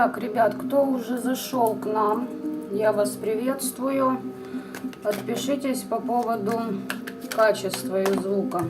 Так, ребят, кто уже зашел к нам, я вас приветствую. Отпишитесь по поводу качества и звука.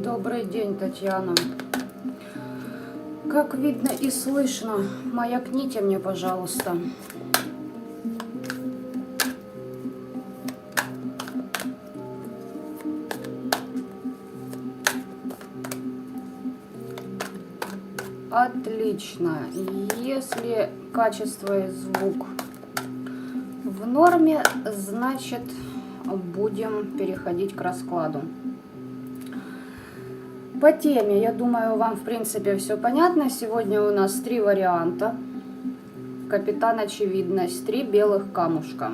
Добрый день, Татьяна. Как видно и слышно, маякните мне, пожалуйста. Отлично. Если качество и звук в норме, значит, будем переходить к раскладу. По теме, я думаю, вам в принципе все понятно. Сегодня у нас 3 варианта. Капитан Очевидность, 3 белых камушка.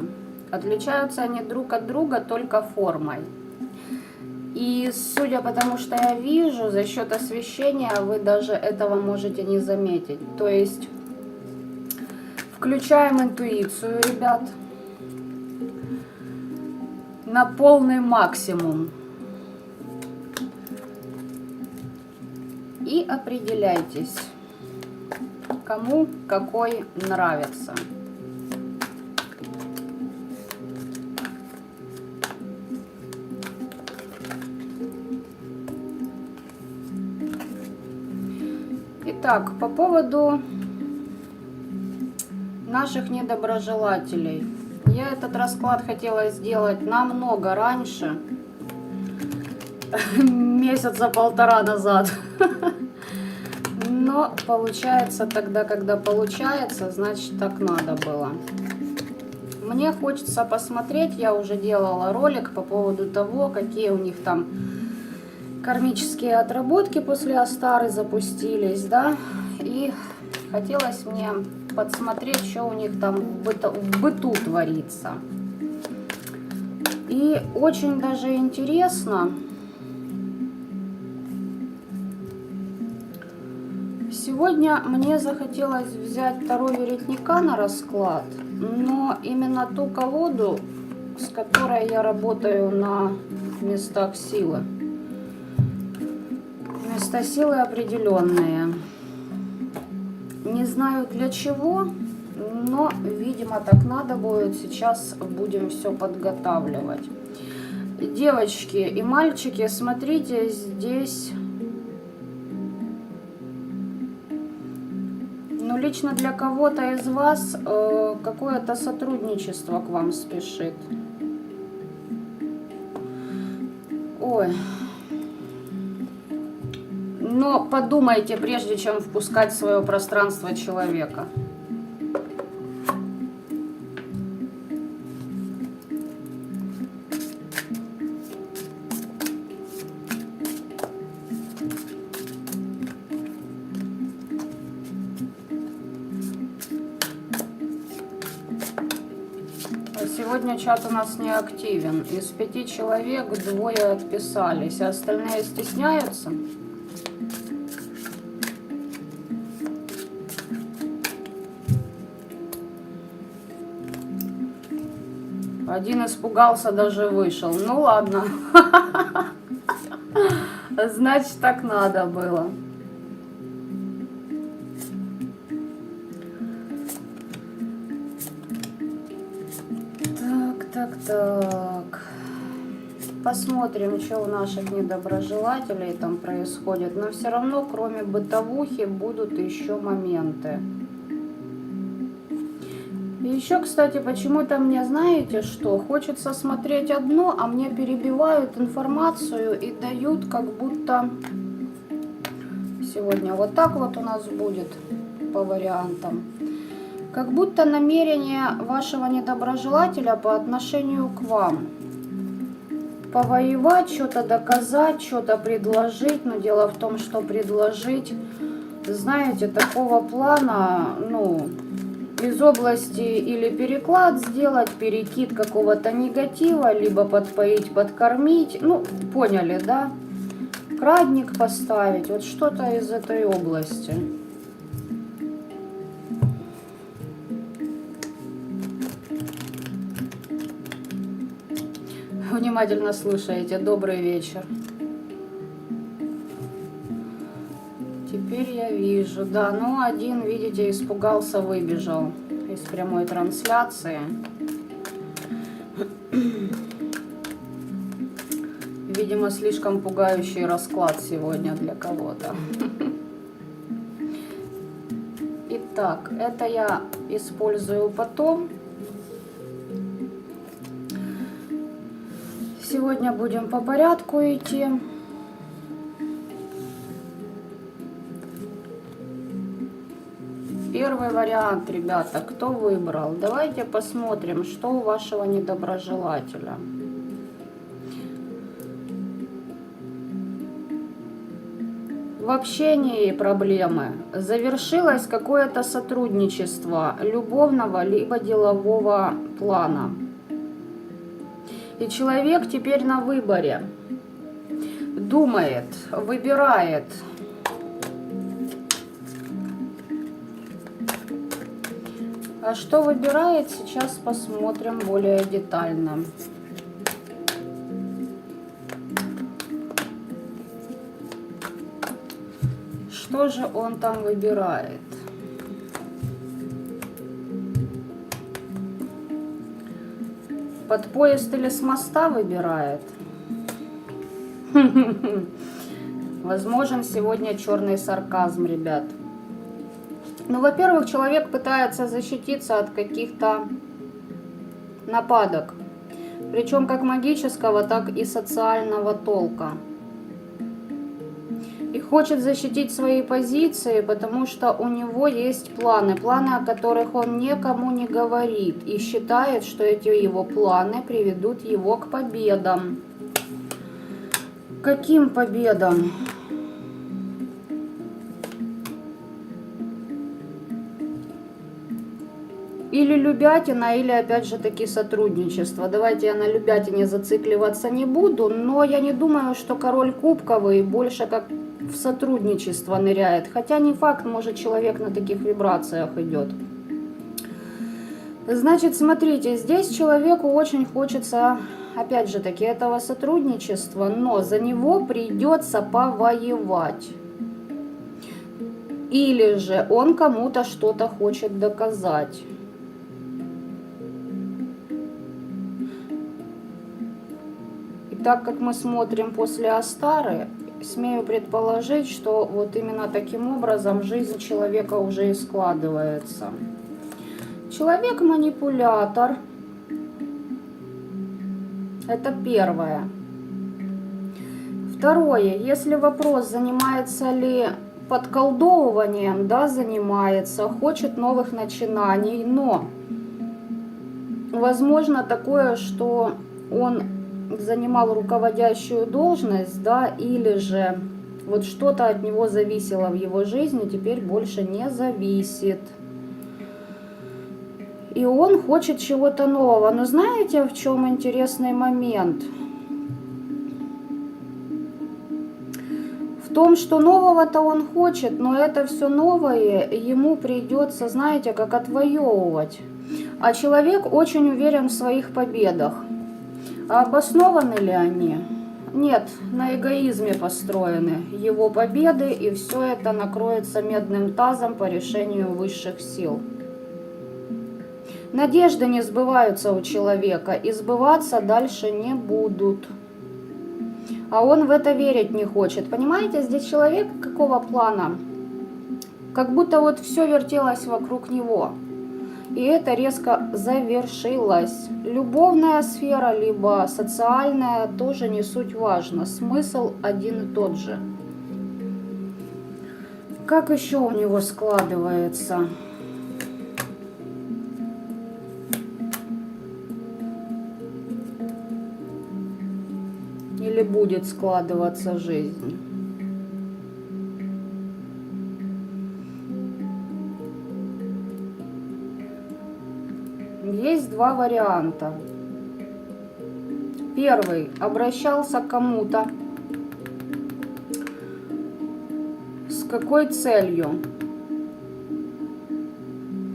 Отличаются они друг от друга только формой. И судя по тому, что я вижу, за счет освещения вы даже этого можете не заметить. То есть включаем интуицию, ребят, на полный максимум. И определяйтесь, кому какой нравится. Итак, по поводу наших недоброжелателей. Я этот расклад хотела сделать намного раньше. Месяца 1,5 назад. Но получается тогда, когда получается, значит так надо было. Мне хочется посмотреть, я уже делала ролик по поводу того, какие у них там кармические отработки после Астары запустились, да, и хотелось мне подсмотреть, что у них там в быту творится. И очень даже интересно. Сегодня мне захотелось взять Таро Веретника на расклад, но именно ту колоду, с которой я работаю на местах силы. Места силы определенные. Не знаю для чего, но, видимо, так надо будет. Сейчас будем все подготавливать. Девочки и мальчики, смотрите, здесь... Ну, лично для кого-то из вас какое-то сотрудничество к вам спешит. Ой. Но подумайте, прежде чем впускать в свое пространство человека. Сегодня чат у нас не активен. Из 5 человек 2 отписались, а остальные стесняются. Один испугался, даже вышел. Ну ладно. Значит, так надо было. Так. Посмотрим, что у наших недоброжелателей там происходит. Но все равно, кроме бытовухи, будут еще моменты. И еще, кстати, почему-то мне, знаете что, хочется смотреть одно, а мне перебивают информацию и дают как будто... Сегодня вот так вот у нас будет по вариантам. Как будто намерение вашего недоброжелателя по отношению к вам. повоевать, что-то доказать, что-то предложить. Но дело в том, что предложить, знаете, такого плана, ну, из области или переклад сделать, перекид какого-то негатива, либо подпоить, подкормить. Ну, поняли, да? Крадник поставить, вот что-то из этой области. Внимательно слушаете. Добрый вечер. Теперь я вижу. Да, ну один, видите, испугался, выбежал из прямой трансляции. Видимо, слишком пугающий расклад сегодня для кого-то. Итак, это я использую потом. Сегодня будем по порядку идти. Первый вариант, ребята, кто выбрал? Давайте посмотрим, что у вашего недоброжелателя. В общении проблемы. Завершилось какое-то сотрудничество любовного либо делового плана. И человек теперь на выборе. Думает, выбирает. А что выбирает, сейчас посмотрим более детально. Что же он там выбирает? Под поезд или с моста выбирает? Возможен сегодня черный сарказм, ребят. Ну, во-первых, человек пытается защититься от каких-то нападок. Причем как магического, так и социального толка. И хочет защитить свои позиции, потому что у него есть планы. Планы, о которых он никому не говорит. И считает, что эти его планы приведут его к победам. Каким победам? Или любятина, или опять же таки сотрудничество. Давайте я на любятине зацикливаться не буду, но я не думаю, что король кубковый больше как в сотрудничество ныряет. Хотя не факт, может человек на таких вибрациях идет. Значит, смотрите, здесь человеку очень хочется, опять же таки, этого сотрудничества, но за него придется повоевать. Или же он кому-то что-то хочет доказать. И так как мы смотрим после Астары, смею предположить, что вот именно таким образом жизнь человека уже и складывается. Человек-манипулятор. Это первое. Второе. Если вопрос, занимается ли подколдовыванием, да, занимается, хочет новых начинаний, но возможно такое, что он занимал руководящую должность, да, или же вот что-то от него зависело в его жизни, теперь больше не зависит. И он хочет чего-то нового. Но знаете, в чем интересный момент? В том, что нового-то он хочет, но это все новое ему придется, знаете, как отвоевывать. А человек очень уверен в своих победах. А обоснованы ли они? Нет, на эгоизме построены его победы, и все это накроется медным тазом по решению высших сил. Надежды не сбываются у человека, и сбываться дальше не будут. А он в это верить не хочет. Понимаете, здесь человек какого плана? Как будто вот все вертелось вокруг него. И это резко завершилось. Любовная сфера, либо социальная, тоже не суть важно. Смысл один и тот же. Как еще у него складывается? или будет складываться жизнь. Есть два варианта. Первый. Обращался к кому-то. С какой целью?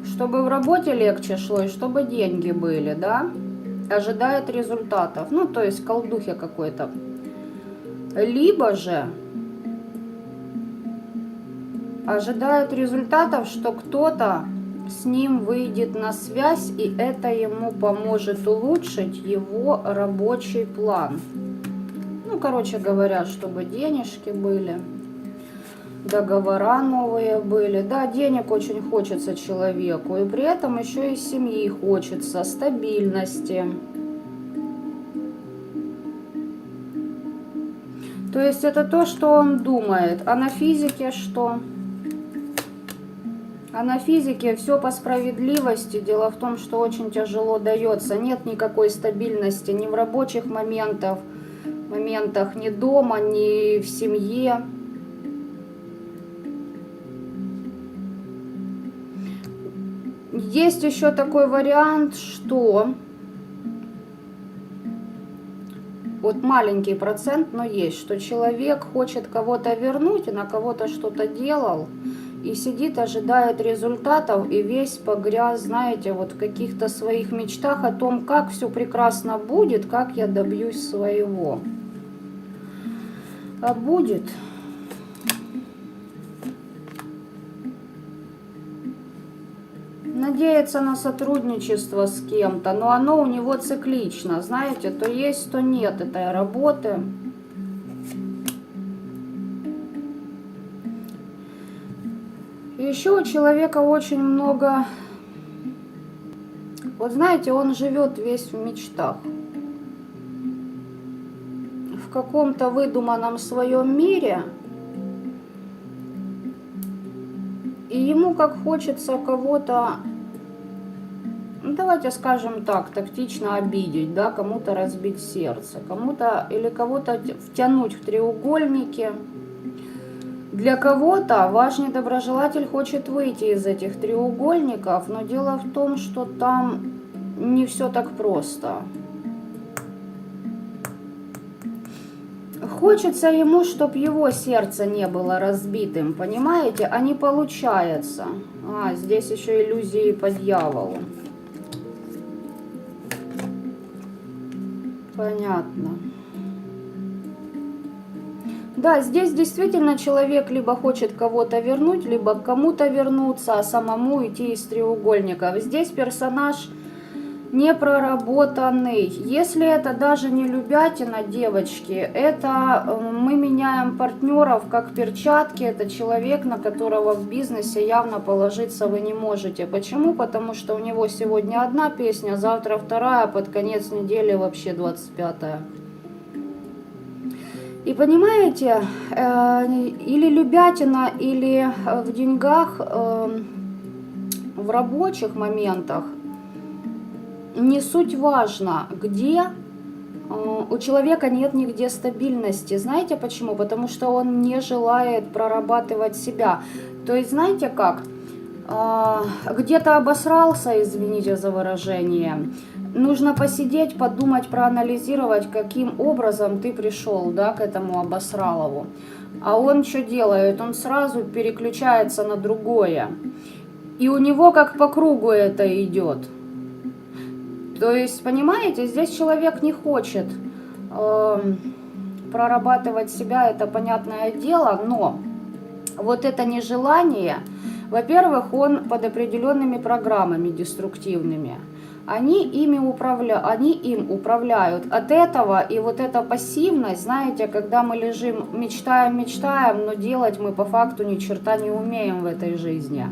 Чтобы в работе легче шло и чтобы деньги были, да? Ожидает результатов. Ну, то есть колдухи какой-то. Либо же ожидает результатов, что кто-то с ним выйдет на связь, и это ему поможет улучшить его рабочий план. Ну, короче говоря, чтобы денежки были, договора новые были. Да, денег очень хочется человеку, и при этом еще и семьи хочется, стабильности. То есть это то, что он думает. А на физике что? А на физике все по справедливости. Дело в том, что очень тяжело дается. Нет никакой стабильности ни в рабочих моментах, ни дома, ни в семье. Есть еще такой вариант, что вот маленький процент, но есть, что человек хочет кого-то вернуть, и на кого-то что-то делал, и сидит, ожидает результатов, и весь погряз, знаете, вот в каких-то своих мечтах о том, как все прекрасно будет, как я добьюсь своего. А будет. Надеется на сотрудничество с кем-то, но оно у него циклично, знаете, то есть, то нет этой работы. Еще у человека очень много, вот знаете, он живет весь в мечтах. В каком-то выдуманном своем мире. И ему как хочется кого-то, ну, давайте скажем так, тактично обидеть, да, кому-то разбить сердце, кому-то или кого-то втянуть в треугольники. Для кого-то ваш недоброжелатель хочет выйти из этих треугольников, но дело в том, что там не все так просто. Хочется ему, чтобы его сердце не было разбитым, понимаете? А не получается. А, здесь еще иллюзии по дьяволу. Понятно. Да, здесь действительно человек либо хочет кого-то вернуть, либо к кому-то вернуться, а самому идти из треугольников. Здесь персонаж непроработанный. Если это даже не любятина, девочки, это мы меняем партнеров как перчатки. Это человек, на которого в бизнесе явно положиться вы не можете. Почему? Потому что у него сегодня одна песня, завтра вторая, под конец недели вообще 25-я. И понимаете, или любятина, или в деньгах, в рабочих моментах, не суть важно, где у человека нет нигде стабильности. Знаете почему? Потому что он не желает прорабатывать себя. То есть, знаете как, где-то обосрался, извините за выражение, нужно посидеть, подумать, проанализировать, каким образом ты пришел, да, к этому обосралову. А он что делает? Он сразу переключается на другое. И у него как по кругу это идет. То есть, понимаете, здесь человек не хочет прорабатывать себя, это понятное дело, но вот это нежелание, во-первых, он под определенными программами деструктивными. Они им управляют. От этого и вот эта пассивность, знаете, когда мы лежим, мечтаем, но делать мы по факту ни черта не умеем в этой жизни.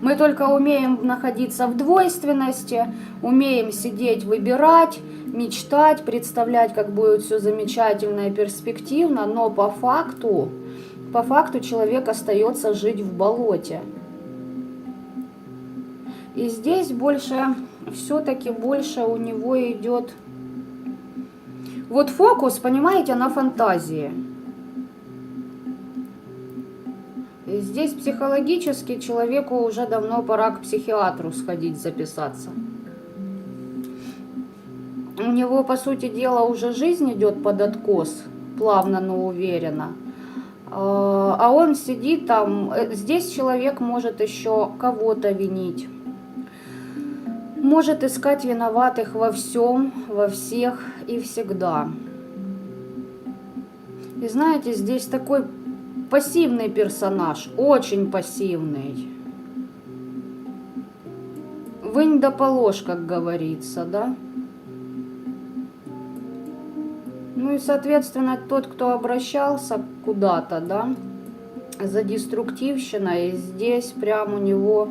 Мы только умеем находиться в двойственности, умеем сидеть, выбирать, мечтать, представлять, как будет все замечательно и перспективно, но по факту человек остается жить в болоте. И здесь все-таки больше у него идет Вот фокус, понимаете, на фантазии. И здесь психологически человеку уже давно пора к психиатру сходить, записаться. У него, по сути дела, уже жизнь идет под откос, плавно, но уверенно. А он сидит там, здесь человек может еще кого-то винить. Может искать виноватых во всем, во всех и всегда. И знаете, здесь такой пассивный персонаж, очень пассивный. Вынь да положь, как говорится, да? Ну и, соответственно, тот, кто обращался куда-то, да, за деструктивщиной, здесь прям у него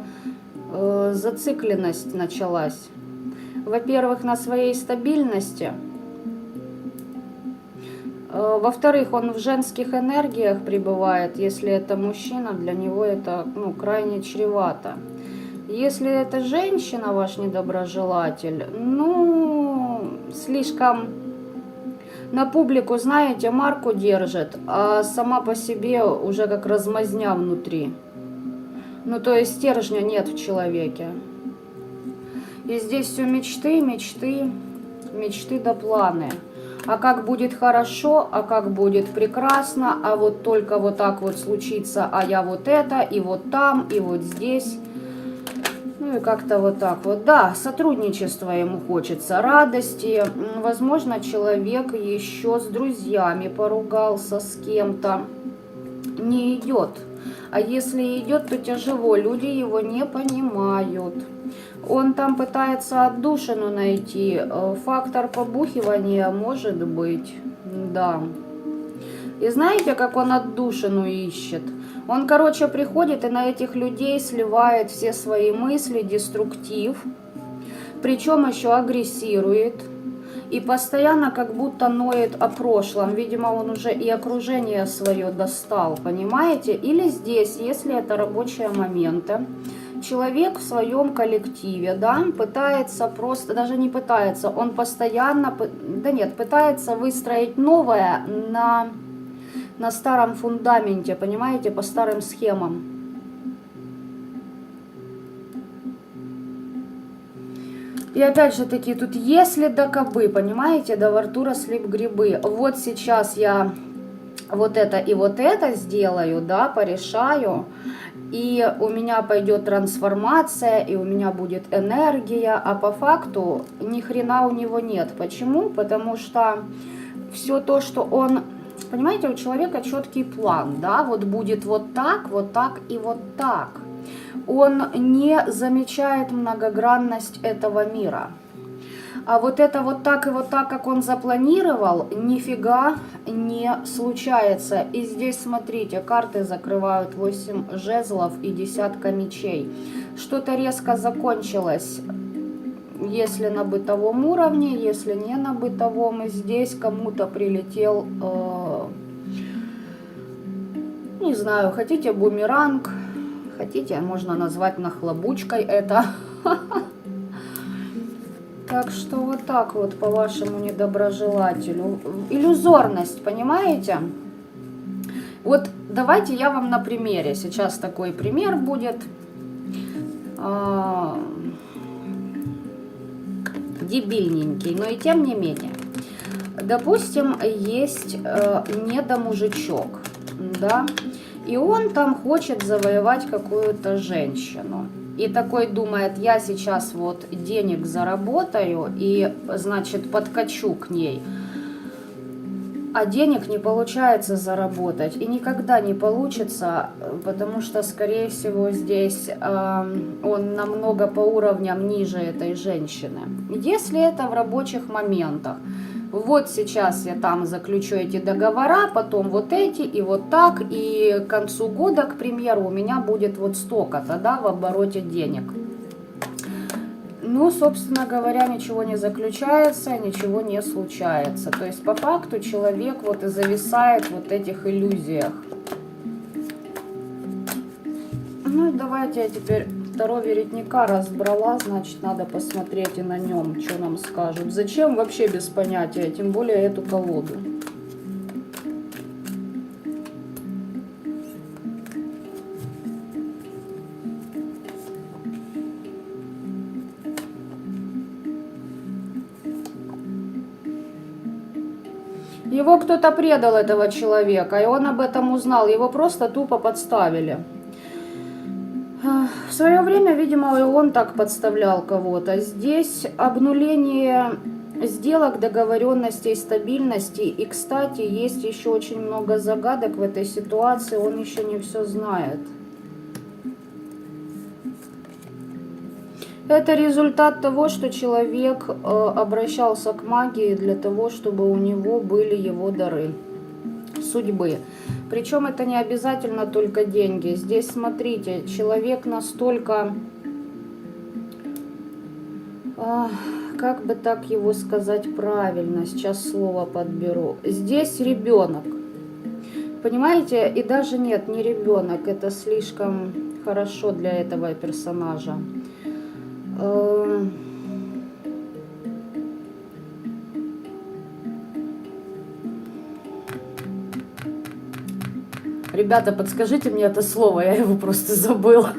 зацикленность началась. Во-первых, на своей стабильности. Во-вторых, он в женских энергиях пребывает. Если это мужчина, для него это, ну, крайне чревато. Если это женщина, ваш недоброжелатель, ну, слишком на публику, знаете, марку держит, а сама по себе уже как размазня внутри. Ну, то есть стержня нет в человеке. И здесь все мечты, мечты, мечты да планы. А как будет хорошо, а как будет прекрасно, а вот только вот так вот случится, а я вот это, и вот там, и вот здесь. Ну и как-то вот так вот. Да, сотрудничество ему хочется, радости. Возможно, человек еще с друзьями поругался, с кем-то. Не идет. А если идет, то тяжело. Люди его не понимают. Он там пытается отдушину найти. Фактор побухивания может быть. Да. И знаете, как он отдушину ищет? Он, короче, приходит и на этих людей сливает все свои мысли, деструктив. Причем еще агрессирует. И постоянно как будто ноет о прошлом. Видимо, он уже и окружение свое достал, понимаете? Или здесь, если это рабочие моменты, человек в своем коллективе, да, пытается просто, даже не пытается, он постоянно, да нет, пытается выстроить новое на старом фундаменте, понимаете, по старым схемам. И опять же таки, тут если да кабы, понимаете, да во рту росли б грибы. Вот сейчас я вот это и вот это сделаю, да, порешаю, и у меня пойдет трансформация, и у меня будет энергия, а по факту ни хрена у него нет. Почему? Потому что все то, что он... Понимаете, у человека четкий план, да, вот будет вот так и вот так. Он не замечает многогранность этого мира. А вот это вот так и вот так, как он запланировал, нифига не случается. И здесь, смотрите, карты закрывают 8 жезлов и десятка мечей. Что-то резко закончилось. Если на бытовом уровне, если не на бытовом, и здесь кому-то прилетел, не знаю, хотите бумеранг, хотите, можно назвать нахлобучкой это. Так что вот так вот по вашему недоброжелателю. Иллюзорность, понимаете? Вот давайте я вам на примере, сейчас такой пример будет. Дебильненький, но и тем не менее. Допустим, есть недомужичок, да, и он там хочет завоевать какую-то женщину. И такой думает, я сейчас вот денег заработаю и, значит, подкачу к ней. А денег не получается заработать. И никогда не получится, потому что, скорее всего, здесь он намного по уровням ниже этой женщины. Если это в рабочих моментах. Вот сейчас я там заключу эти договора, потом вот эти, и вот так. И к концу года, к примеру, у меня будет вот столько-то, да, в обороте денег. Ну, собственно говоря, ничего не заключается, ничего не случается. То есть, по факту, человек вот и зависает в вот этих иллюзиях. Ну, давайте я теперь Таро веретника разбрала, значит, надо посмотреть и на нем, что нам скажут. Зачем вообще без понятия, тем более эту колоду. Его кто-то предал, этого человека, и он об этом узнал. Его просто тупо подставили. В свое время, видимо, и он так подставлял кого-то. Здесь обнуление сделок, договоренностей, стабильности. И, кстати, есть еще очень много загадок в этой ситуации. Он еще не все знает. Это результат того, что человек обращался к магии для того, чтобы у него были его дары судьбы. Причем это не обязательно только деньги. Здесь, смотрите, человек настолько, как бы так его сказать правильно, сейчас слово подберу. Здесь ребенок. Понимаете, и даже нет, не ребенок, это слишком хорошо для этого персонажа. Ребята, подскажите мне это слово, я его просто забыла.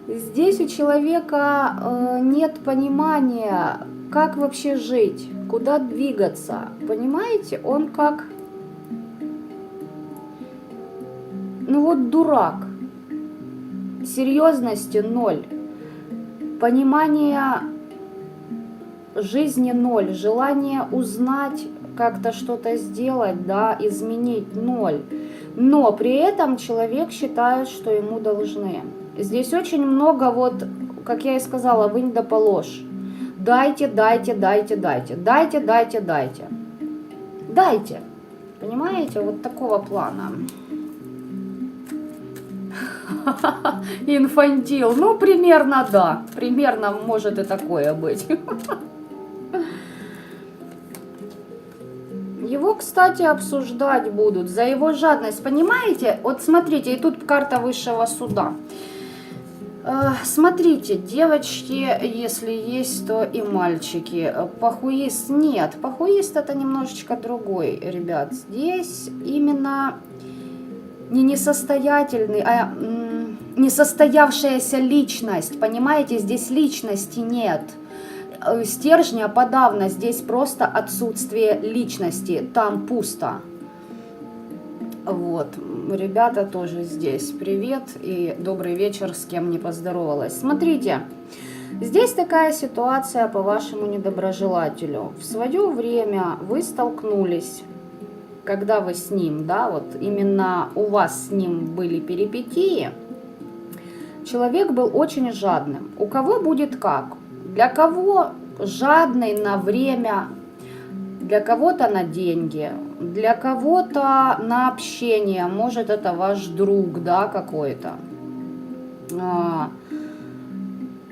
Здесь у человека нет понимания, как вообще жить, куда двигаться. Понимаете, он как, ну вот дурак. Серьезности ноль, понимания жизни ноль, желание узнать, как-то что-то сделать, да, изменить ноль. Но при этом человек считает, что ему должны. Здесь очень много, вот, как я и сказала, вынь да положь. Дайте, дайте, дайте, дайте, дайте, дайте, дайте. Дайте. Понимаете, вот такого плана. Инфантил. Ну, примерно, да. Примерно может и такое быть. Его, кстати, обсуждать будут за его жадность. Понимаете? Вот смотрите, и тут карта высшего суда. Смотрите, девочки, если есть, то и мальчики. Похуист нет. Похуист это немножечко другой, ребят. Здесь именно не несостоятельный, а несостоявшаяся личность. Понимаете, здесь личности нет. Стержня подавно, здесь просто отсутствие личности. Там пусто. Вот, ребята тоже здесь. Привет и добрый вечер, с кем не поздоровалась. Смотрите, здесь такая ситуация по вашему недоброжелателю. В свое время вы столкнулись, когда вы с ним, да, вот именно у вас с ним были перипетии. Человек был очень жадным. У кого будет как? Для кого жадный на время, для кого-то на деньги, для кого-то на общение. Может, это ваш друг, да, какой-то.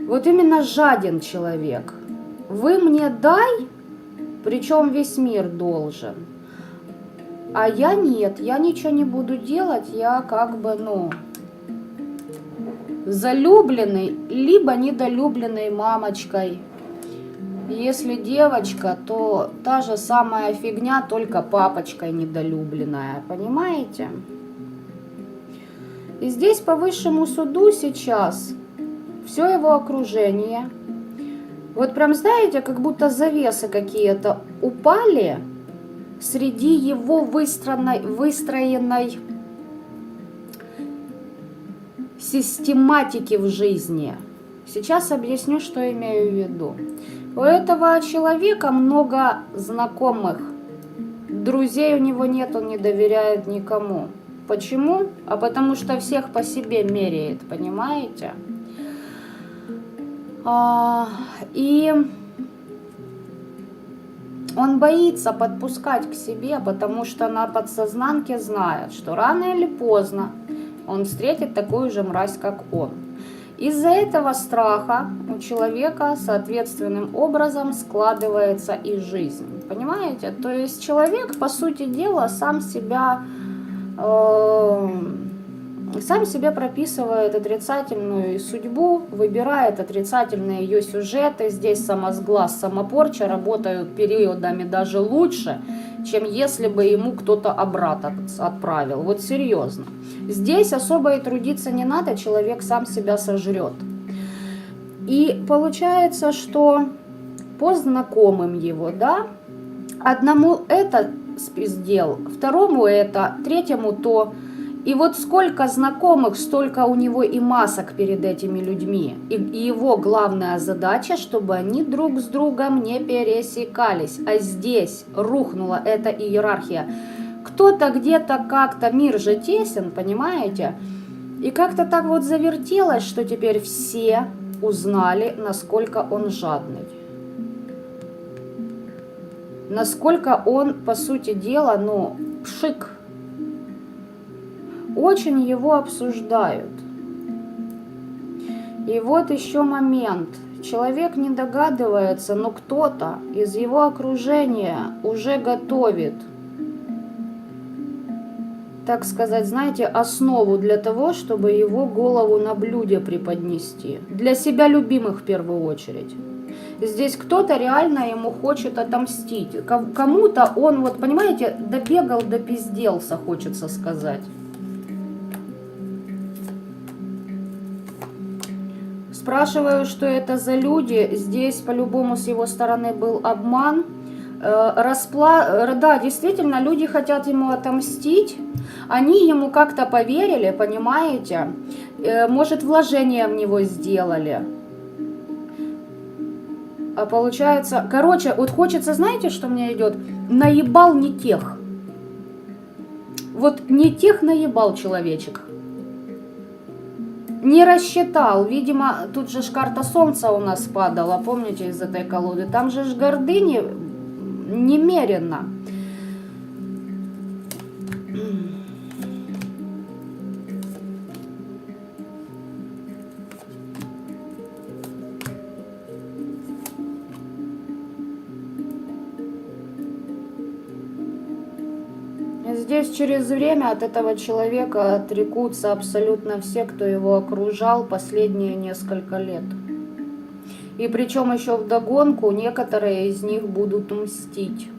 Вот именно жаден человек. Вы мне дай, причем весь мир должен. А я нет, я ничего не буду делать, я как бы, ну, залюбленный, либо недолюбленный мамочкой. Если девочка, то та же самая фигня, только папочкой недолюбленная, понимаете? И здесь по высшему суду сейчас все его окружение, вот прям знаете, как будто завесы какие-то упали среди его выстроенной систематики в жизни. Сейчас объясню, что имею в виду. У этого человека много знакомых. Друзей у него нет, он не доверяет никому. Почему? А потому что всех по себе меряет, понимаете? И он боится подпускать к себе, потому что на подсознанке знает, что рано или поздно он встретит такую же мразь, как он. Из-за этого страха у человека соответственным образом складывается и жизнь. Понимаете? То есть человек, по сути дела, сам себя сам себе прописывает отрицательную судьбу, выбирает отрицательные ее сюжеты. Здесь самосглаз, самопорча работают периодами даже лучше, чем если бы ему кто-то обратно отправил. Вот серьезно. Здесь особо и трудиться не надо, человек сам себя сожрет. И получается, что по знакомым его, да, одному это спиздел, второму это, третьему то. И вот сколько знакомых, столько у него и масок перед этими людьми. И его главная задача, чтобы они друг с другом не пересекались. А здесь рухнула эта иерархия. Кто-то где-то как-то, мир же тесен, понимаете? И как-то так вот завертелось, что теперь все узнали, насколько он жадный. Насколько он, по сути дела, ну, пшик. Очень его обсуждают. И вот еще момент. Человек не догадывается, но кто-то из его окружения уже готовит, так сказать, знаете, основу для того, чтобы его голову на блюде преподнести. Для себя любимых в первую очередь. Здесь кто-то реально ему хочет отомстить. Кому-то он, вот понимаете, добегал, допизделся, хочется сказать. Спрашиваю, что это за люди. Здесь по-любому с его стороны был обман. Да, действительно, люди хотят ему отомстить. Они ему как-то поверили, понимаете? Может, вложения в него сделали. А получается... Короче, вот хочется, знаете, что мне идет? Наебал не тех. Вот не тех наебал человечек. Не рассчитал, видимо, тут же карта солнца у нас падала, помните, из этой колоды, там же гордыни немерено. Здесь через время от этого человека отрекутся абсолютно все, кто его окружал последние несколько лет. И причем еще вдогонку некоторые из них будут мстить.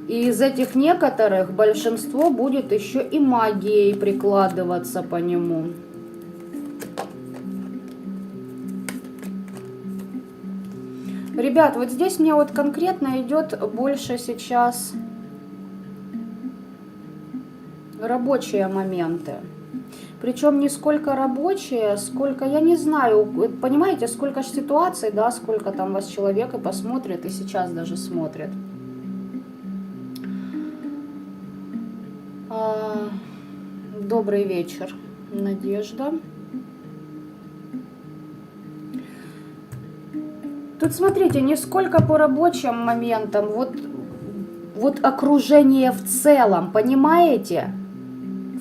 И из этих некоторых большинство будет еще и магией прикладываться по нему. Ребят, вот здесь мне вот конкретно идет больше сейчас рабочие моменты. Причем не сколько рабочие, сколько, я не знаю, понимаете, сколько же ситуаций, да, сколько там вас человек и посмотрит, и сейчас даже смотрит. Добрый вечер, Надежда. Тут смотрите, не сколько по рабочим моментам, вот окружение в целом, понимаете?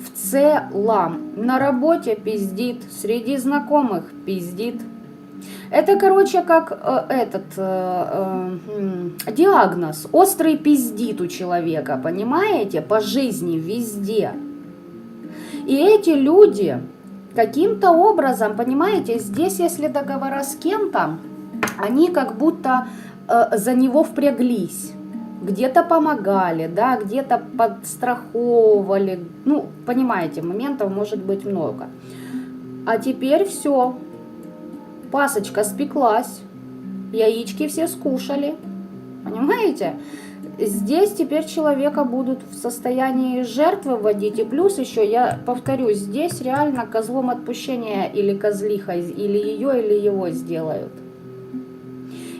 В целом. На работе пиздит, среди знакомых пиздит. Это, короче, как диагноз. Острый пиздит у человека, понимаете? По жизни, везде. И эти люди каким-то образом, понимаете, здесь, если договора с кем-то, они как будто за него впряглись, где-то помогали, да, где-то подстраховывали, ну, понимаете, моментов может быть много. А теперь все, пасочка спеклась, яички все скушали, понимаете? Здесь теперь человека будут в состоянии жертвы вводить, и плюс еще, я повторюсь, здесь реально козлом отпущения или козлихой, или ее, или его сделают.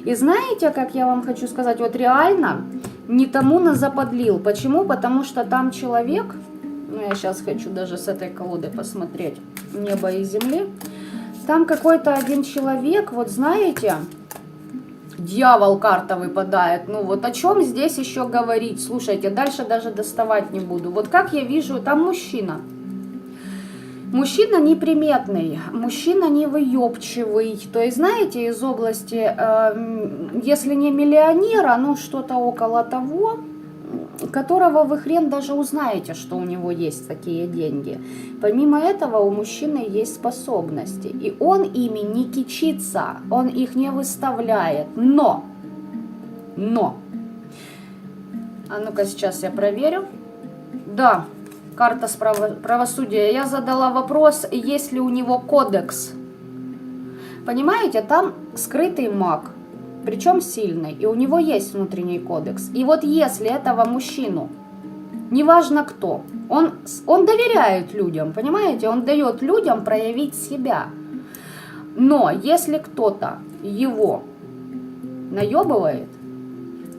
И знаете, как я вам хочу сказать, вот реально не тому назаподлил. Почему? Потому что там человек, ну я сейчас хочу даже с этой колоды посмотреть, небо и земли, там какой-то один человек, вот знаете, дьявол карта выпадает, ну вот о чем здесь еще говорить, слушайте, дальше даже доставать не буду. Вот как я вижу, там мужчина. Мужчина неприметный, мужчина не выебчивый, то есть, знаете, из области, если не миллионера, ну, что-то около того, которого вы хрен даже узнаете, что у него есть такие деньги. Помимо этого у мужчины есть способности, и он ими не кичится, он их не выставляет, но, а ну-ка сейчас я проверю, да, карта правосудия, я задала вопрос, есть ли у него кодекс, понимаете, там скрытый маг, причем сильный, и у него есть внутренний кодекс. И вот если этого мужчину, неважно кто, он доверяет людям, понимаете, он дает людям проявить себя. Но если кто-то его наебывает,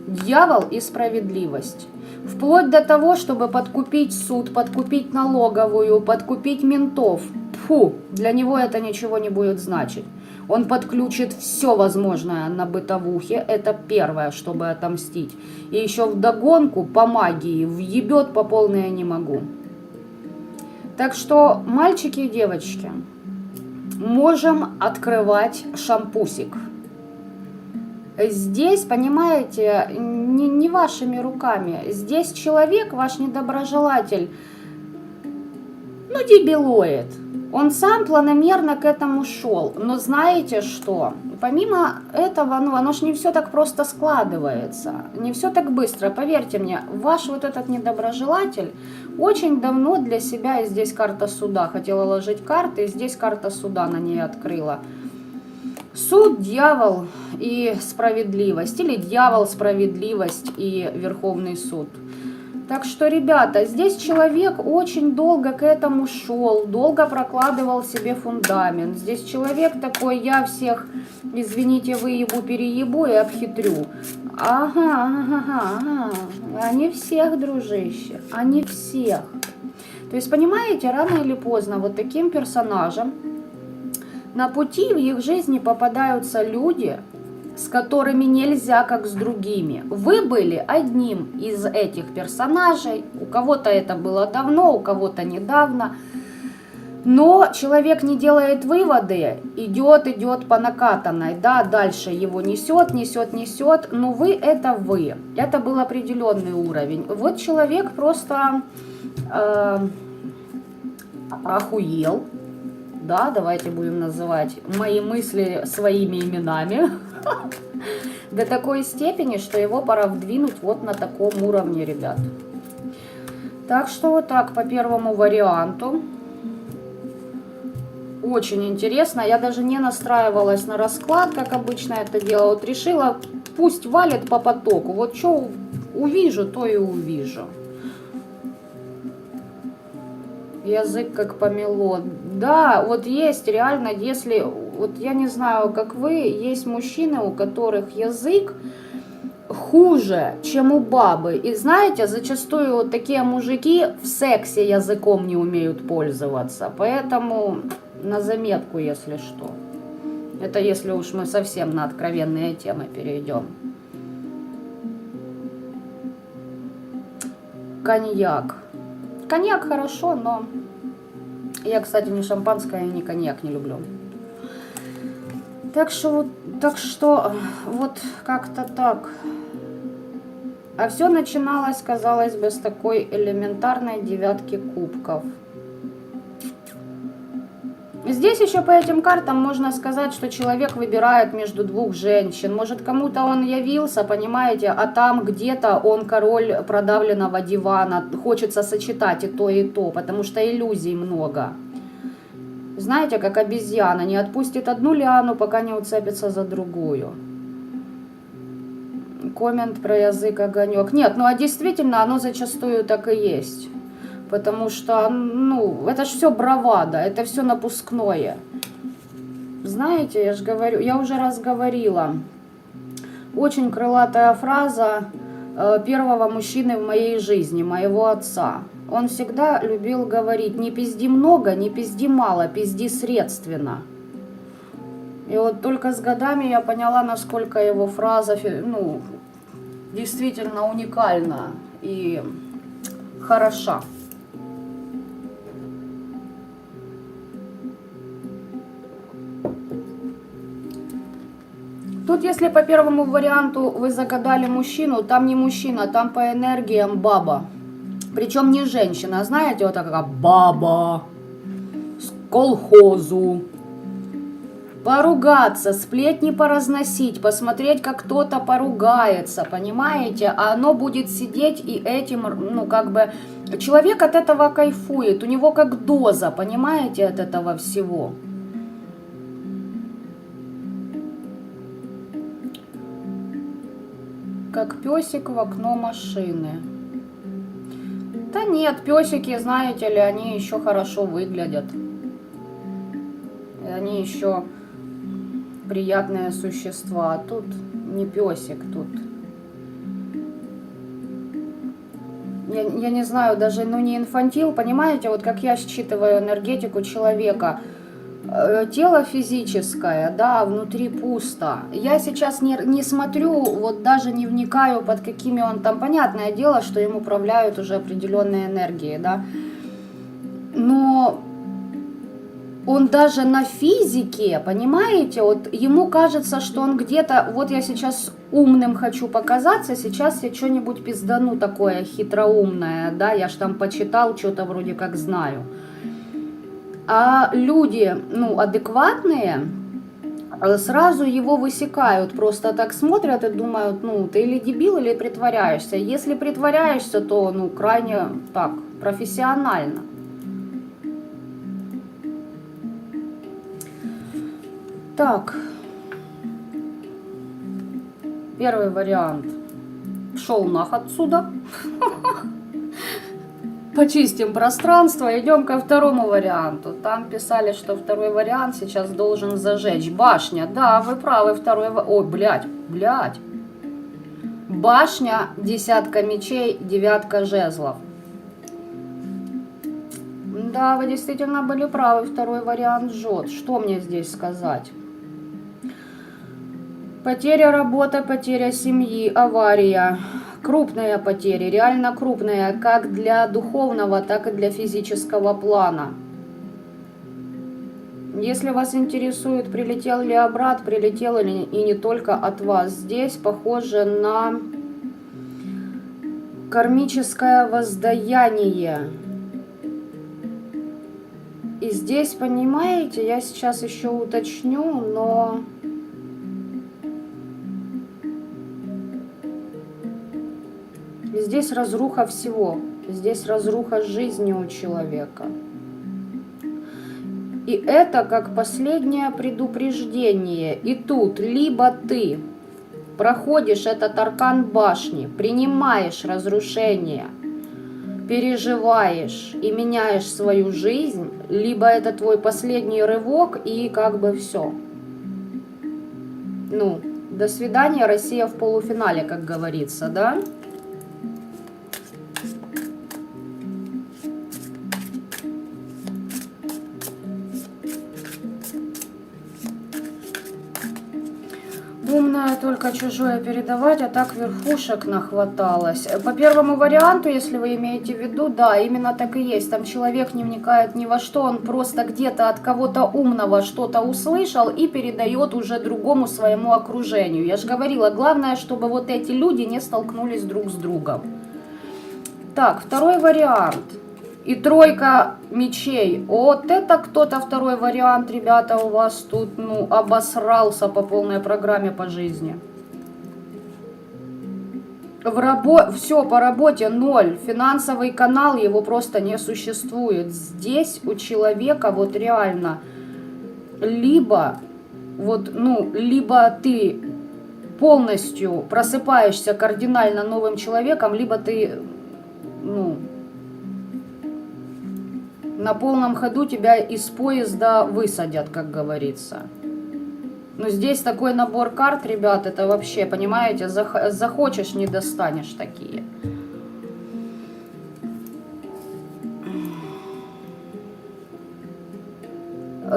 дьявол и справедливость, вплоть до того, чтобы подкупить суд, подкупить налоговую, подкупить ментов, фу, для него это ничего не будет значить. Он подключит все возможное на бытовухе, это первое, чтобы отомстить. И еще вдогонку по магии въебет по полной я не могу. Так что, мальчики и девочки, можем открывать шампусик. Здесь, понимаете, не вашими руками. Здесь человек, ваш недоброжелатель, ну, дебилоид. Он сам планомерно к этому шел. Но знаете что? Помимо этого, ну, оно ж не все так просто складывается. Не все так быстро. Поверьте мне, ваш вот этот недоброжелатель очень давно для себя, и здесь карта суда, хотела ложить карты, и здесь карта суда на ней открыла. Суд, дьявол и справедливость. Или дьявол, справедливость и Верховный суд. Так что, ребята, здесь человек очень долго к этому шел, долго прокладывал себе фундамент. Здесь человек такой, я всех, извините, выебу-переебу и обхитрю. Ага, а не всех, дружище, а не всех. То есть, понимаете, рано или поздно вот таким персонажам на пути в их жизни попадаются люди, с которыми нельзя, как с другими. Вы были одним из этих персонажей. У кого-то это было давно, у кого-то недавно. Но человек не делает выводы, идет по накатанной. Да, дальше его несет. Но вы это вы. Это был определенный уровень. Вот человек просто охуел. Да, давайте будем называть мои мысли своими именами. До такой степени, что его пора вдвинуть вот на таком уровне, ребят. Так что вот так по первому варианту. Очень интересно. Я даже не настраивалась на расклад, как обычно это делала. Вот решила, пусть валит по потоку. Вот что увижу, то и увижу. Язык как помело. Да, вот есть реально, если, вот я не знаю, как вы, есть мужчины, у которых язык хуже, чем у бабы. И знаете, зачастую вот такие мужики в сексе языком не умеют пользоваться. Поэтому на заметку, если что. Это если уж мы совсем на откровенные темы перейдем. Коньяк. Коньяк хорошо, но я, кстати, ни шампанское, ни коньяк не люблю. Так что вот как-то так. А все начиналось, казалось бы, с такой элементарной девятки кубков. Здесь еще по этим картам можно сказать, что человек выбирает между двух женщин. Может, кому-то он явился, понимаете, а там где-то он король продавленного дивана. Хочется сочетать и то, потому что иллюзий много. Знаете, как обезьяна не отпустит одну лиану, пока не уцепится за другую. Коммент про язык огонек. Нет, ну а действительно оно зачастую так и есть. Потому что, ну, это ж все бравада, это все напускное. Знаете, я же говорю, я уже раз говорила. Очень крылатая фраза первого мужчины в моей жизни, моего отца. Он всегда любил говорить: не пизди много, не пизди мало, пизди средственно. И вот только с годами я поняла, насколько его фраза, ну, действительно уникальна и хороша. Тут, если по первому варианту вы загадали мужчину, там не мужчина, там по энергиям баба. Причем не женщина, знаете, вот такая баба с колхозу. Поругаться, сплетни поразносить, посмотреть, как кто-то поругается, понимаете? А оно будет сидеть и этим, ну, как бы, человек от этого кайфует, у него как доза, понимаете, от этого всего. Как песик в окно машины. Да нет, песики, знаете ли, они еще хорошо выглядят. И они еще приятные существа. А тут не песик, тут. Я не знаю, даже, ну, не инфантил, понимаете, вот как я считываю энергетику человека. Тело физическое, да, внутри пусто. Я сейчас не смотрю, вот даже не вникаю, под какими он там, понятное дело, что им управляют уже определенные энергии, да. Но он даже на физике, понимаете, вот ему кажется, что он где-то, вот я сейчас умным хочу показаться, сейчас я что-нибудь пиздану такое хитроумное, да, я ж там почитал, что-то вроде как знаю. А люди, ну, адекватные, сразу его высекают, просто так смотрят и думают, ну, ты или дебил, или притворяешься. Если притворяешься, то, ну, крайне так, профессионально. Так, первый вариант. Шел нах отсюда. Почистим пространство, идем ко второму варианту. Там писали, что второй вариант сейчас должен зажечь. Башня, да, вы правы, второй... Ой, блядь. Башня, десятка мечей, девятка жезлов. Да, вы действительно были правы, второй вариант жжет. Что мне здесь сказать? Потеря работы, потеря семьи, авария. Крупные потери, реально крупные, как для духовного, так и для физического плана. Если вас интересует, прилетел ли обрат, прилетел ли и не только от вас, здесь похоже на кармическое воздаяние. И здесь, понимаете, я сейчас еще уточню, но... Здесь разруха всего, здесь разруха жизни у человека. И это как последнее предупреждение. И тут либо ты проходишь этот аркан башни, принимаешь разрушение, переживаешь и меняешь свою жизнь, либо это твой последний рывок и как бы все. Ну, до свидания, Россия в полуфинале, как говорится, да? Умная только чужое передавать, а так верхушек нахваталось. По первому варианту, если вы имеете в виду, да, именно так и есть. Там человек не вникает ни во что, он просто где-то от кого-то умного что-то услышал и передает уже другому своему окружению. Я же говорила, главное, чтобы вот эти люди не столкнулись друг с другом. Так, второй вариант. И тройка мечей. Вот это кто-то второй вариант, ребята, у вас тут, ну, обосрался по полной программе по жизни. Все по работе ноль. Финансовый канал, его просто не существует. Здесь у человека вот реально либо вот, ну, либо ты полностью просыпаешься кардинально новым человеком, либо ты, ну, на полном ходу тебя из поезда высадят, как говорится. Но здесь такой набор карт, ребят, это вообще, понимаете, захочешь, не достанешь такие.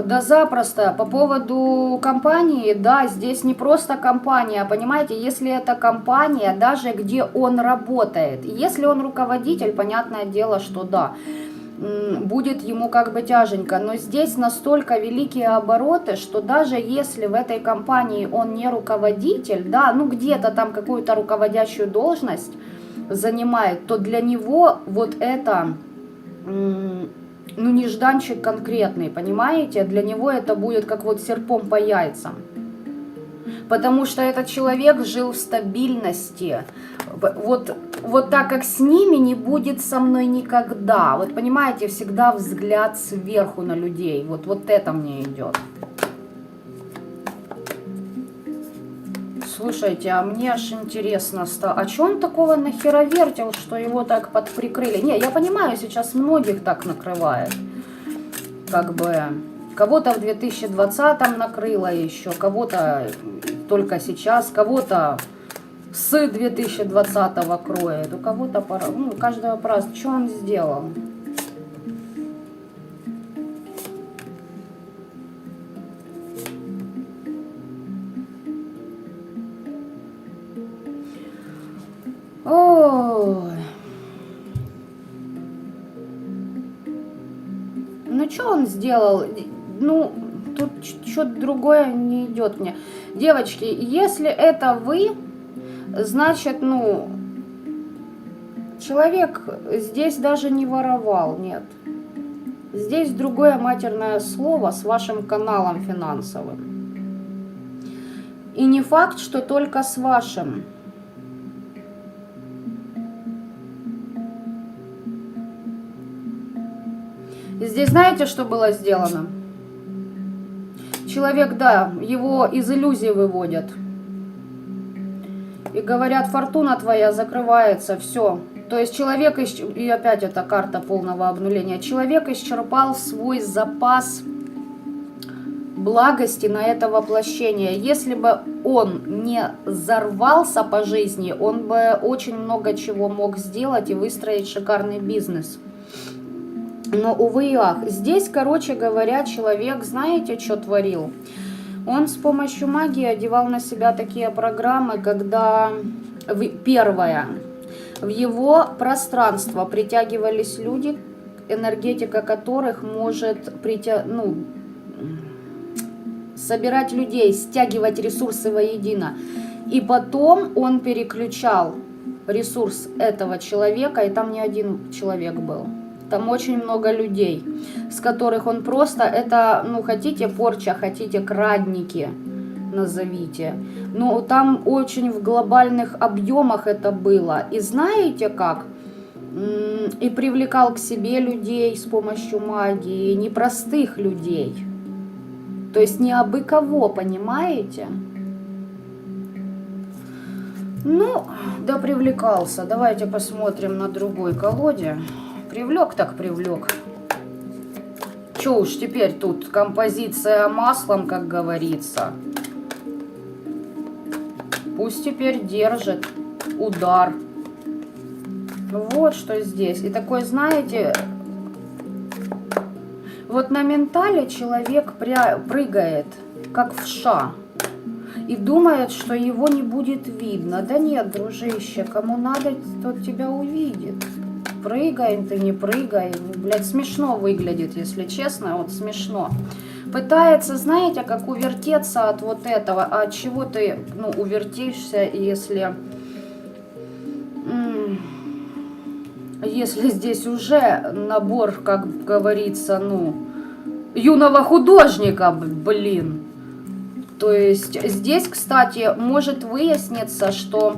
Да запросто. По поводу компании, да, здесь не просто компания, понимаете, если это компания, даже где он работает. Если он руководитель, понятное дело, что да. будет ему как бы тяженько. Но здесь настолько великие обороты, что даже если в этой компании он не руководитель, да, ну где-то там какую-то руководящую должность занимает, то для него вот это, ну, нежданчик конкретный, понимаете? Для него это будет как вот серпом по яйцам. Потому что этот человек жил в стабильности. Вот так как с ними не будет со мной никогда. Вот понимаете, всегда взгляд сверху на людей. Вот это мне идет. Слушайте, а мне аж интересно стало, а что он такого нахеровертел, что его так подприкрыли? Не, я понимаю, сейчас многих так накрывает. Как бы, кого-то в 2020-м накрыло еще, кого-то только сейчас, кого-то с 2020-го кроет, у кого-то, ну, каждого праздника. Что он сделал? Ой. Ну, что он сделал? Ну, тут что-то другое не идет мне. Девочки, если это вы, значит, ну, человек здесь даже не воровал, нет. Здесь другое матерное слово с вашим каналом финансовым. И не факт, что только с вашим. Здесь знаете, что было сделано? Человек, да, его из иллюзии выводят. И говорят, фортуна твоя закрывается, все. То есть человек, и опять эта карта полного обнуления, человек исчерпал свой запас благости на это воплощение. Если бы он не взорвался по жизни, он бы очень много чего мог сделать и выстроить шикарный бизнес. Но, увы и ах, здесь, короче говоря, человек, знаете, что творил? Он с помощью магии одевал на себя такие программы, когда, первое, в его пространство притягивались люди, энергетика которых может собирать людей, стягивать ресурсы воедино. И потом он переключал ресурс этого человека, и там не один человек был. Там очень много людей, с которых он просто, это, ну, хотите порча, хотите крадники, назовите. Но там очень в глобальных объемах это было. И знаете как? И привлекал к себе людей с помощью магии, непростых людей. То есть не абы кого, понимаете? Ну, да привлекался. Давайте посмотрим на другой колоде. Привлек так привлек. Че уж теперь тут композиция маслом, как говорится. Пусть теперь держит удар. Вот что здесь. И такой, знаете, вот на ментале человек прыгает, как вша. И думает, что его не будет видно. Да нет, дружище, кому надо, тот тебя увидит. Прыгай ты, не прыгай. Блядь, смешно выглядит, если честно, вот смешно. Пытается, знаете, как увертеться от вот этого. А от чего ты, ну, увертишься, если здесь уже набор, как говорится, ну, юного художника, блин. То есть здесь, кстати, может выясниться, что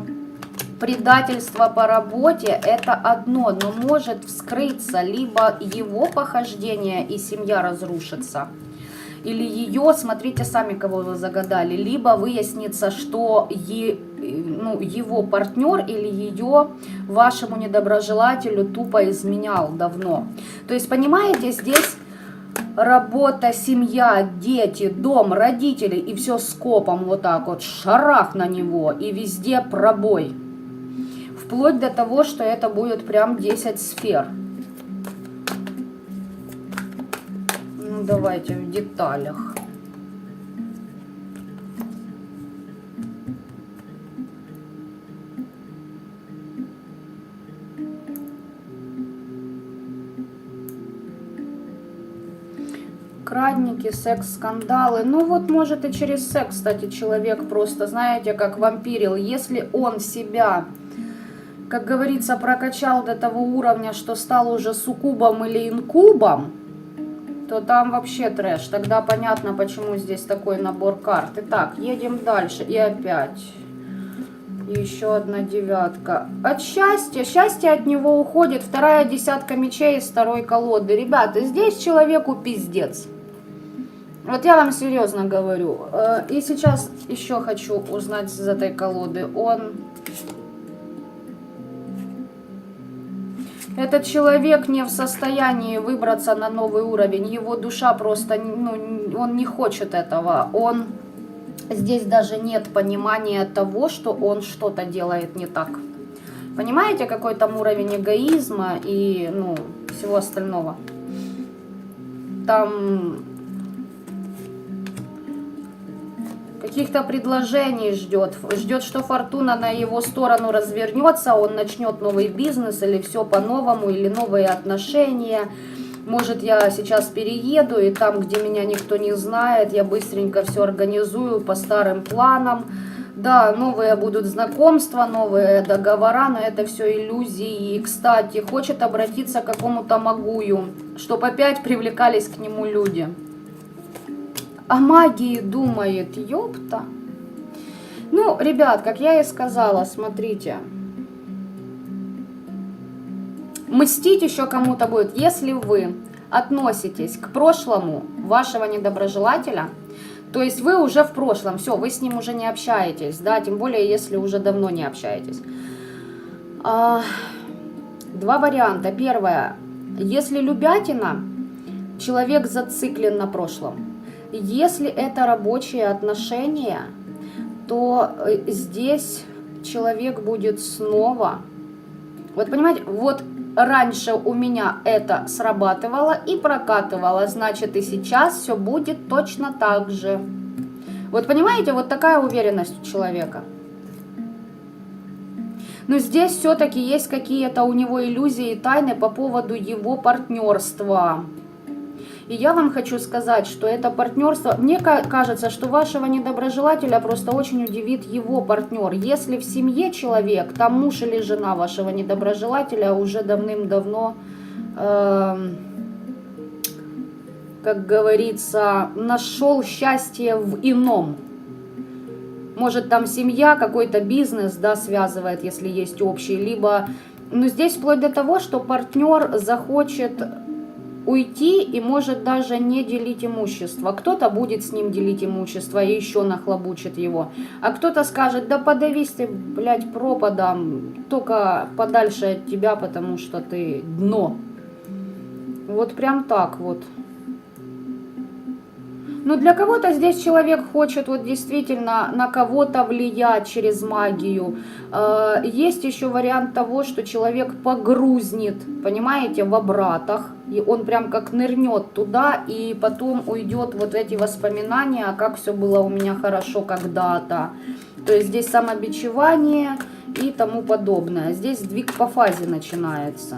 предательство по работе это одно, но может вскрыться либо его похождение и семья разрушится, или ее, смотрите сами, кого вы загадали, либо выяснится, что его партнер или ее вашему недоброжелателю тупо изменял давно. То есть, понимаете, здесь работа, семья, дети, дом, родители и все скопом вот так вот, шарах на него и везде пробой. Вплоть до того, что это будет прям 10 сфер. Ну, давайте в деталях. Крадники, секс-скандалы. Ну вот, может, и через секс, кстати, человек просто, знаете, как вампирил. Если он себя, как говорится, прокачал до того уровня, что стал уже суккубом или инкубом, то там вообще трэш. Тогда понятно, почему здесь такой набор карт. Итак, едем дальше. И опять. Еще одна девятка. От счастья. Счастье от него уходит. Вторая десятка мечей из второй колоды. Ребята, здесь человеку пиздец. Вот я вам серьезно говорю. И сейчас еще хочу узнать из этой колоды. Этот человек не в состоянии выбраться на новый уровень. Его душа просто, ну, он не хочет этого. Здесь даже нет понимания того, что он что-то делает не так. Понимаете, какой там уровень эгоизма и, ну, всего остального? Там каких-то предложений ждет. Ждет, что фортуна на его сторону развернется, он начнет новый бизнес или все по-новому, или новые отношения. Может, я сейчас перееду, и там, где меня никто не знает, я быстренько все организую по старым планам. Да, новые будут знакомства, новые договора, но это все иллюзии. И, кстати, хочет обратиться к какому-то магую, чтобы опять привлекались к нему люди. О магии думает, ёпта. Ну, ребят, как я и сказала, смотрите. Мстить еще кому-то будет, если вы относитесь к прошлому вашего недоброжелателя, то есть вы уже в прошлом, все, вы с ним уже не общаетесь, да, тем более, если уже давно не общаетесь. Два варианта. Первое, если любятина, человек зациклен на прошлом. Если это рабочие отношения, то здесь человек будет снова... Вот понимаете, вот раньше у меня это срабатывало и прокатывало, значит и сейчас все будет точно так же. Вот понимаете, вот такая уверенность у человека. Но здесь все-таки есть какие-то у него иллюзии и тайны по поводу его партнерства. И я вам хочу сказать, что это партнерство, мне кажется, что вашего недоброжелателя просто очень удивит его партнер. Если в семье человек, там муж или жена вашего недоброжелателя уже давным-давно, как говорится, нашел счастье в ином. Может, там семья, какой-то бизнес, да, связывает, если есть общий, либо... Но здесь вплоть до того, что партнер захочет... уйти и может даже не делить имущество. Кто-то будет с ним делить имущество и еще нахлобучит его. А кто-то скажет, да подавись ты, блядь, пропадом, только подальше от тебя, потому что ты дно. Вот прям так вот. Но для кого-то здесь человек хочет вот действительно на кого-то влиять через магию. Есть еще вариант того, что человек погрузнет, понимаете, в обратах. И он прям как нырнет туда, и потом уйдет вот эти воспоминания, как все было у меня хорошо когда-то. То есть здесь самобичевание и тому подобное. Здесь сдвиг по фазе начинается.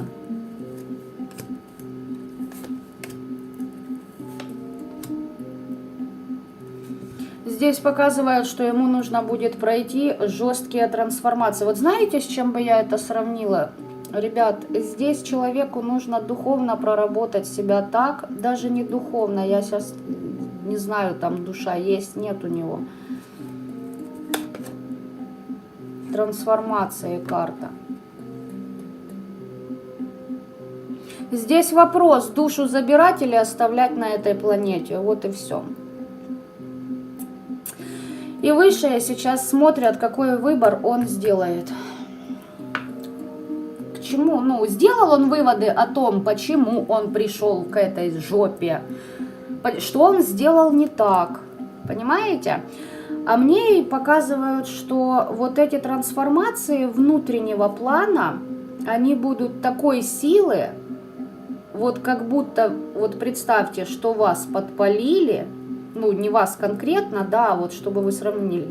Здесь показывают, что ему нужно будет пройти жесткие трансформации. Вот знаете, с чем бы я это сравнила? Ребят, здесь человеку нужно духовно проработать себя так, даже не духовно, я сейчас не знаю, там душа есть, нет у него. Трансформация карта. Здесь вопрос, душу забирать или оставлять на этой планете, вот и все. И высшие сейчас смотрят, какой выбор он сделает. К чему? Ну, сделал он выводы о том, почему он пришел к этой жопе. Что он сделал не так. Понимаете? А мне показывают, что вот эти трансформации внутреннего плана, они будут такой силы, вот как будто, вот представьте, что вас подпалили, ну, не вас конкретно, да, вот чтобы вы сравнили.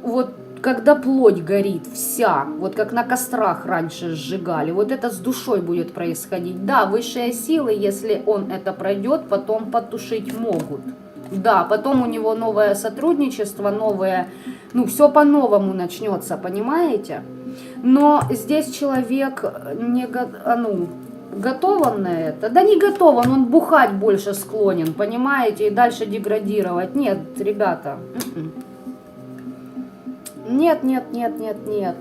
Вот когда плоть горит вся, вот как на кострах раньше сжигали, вот это с душой будет происходить. Да, высшие силы, если он это пройдет, потом потушить могут. Да, потом у него новое сотрудничество, новое, ну, все по-новому начнется, понимаете? Но здесь человек не, готов он на это? Да не готов, он бухать больше склонен, понимаете, и дальше деградировать. Нет, ребята. Нет, нет, нет, нет, нет.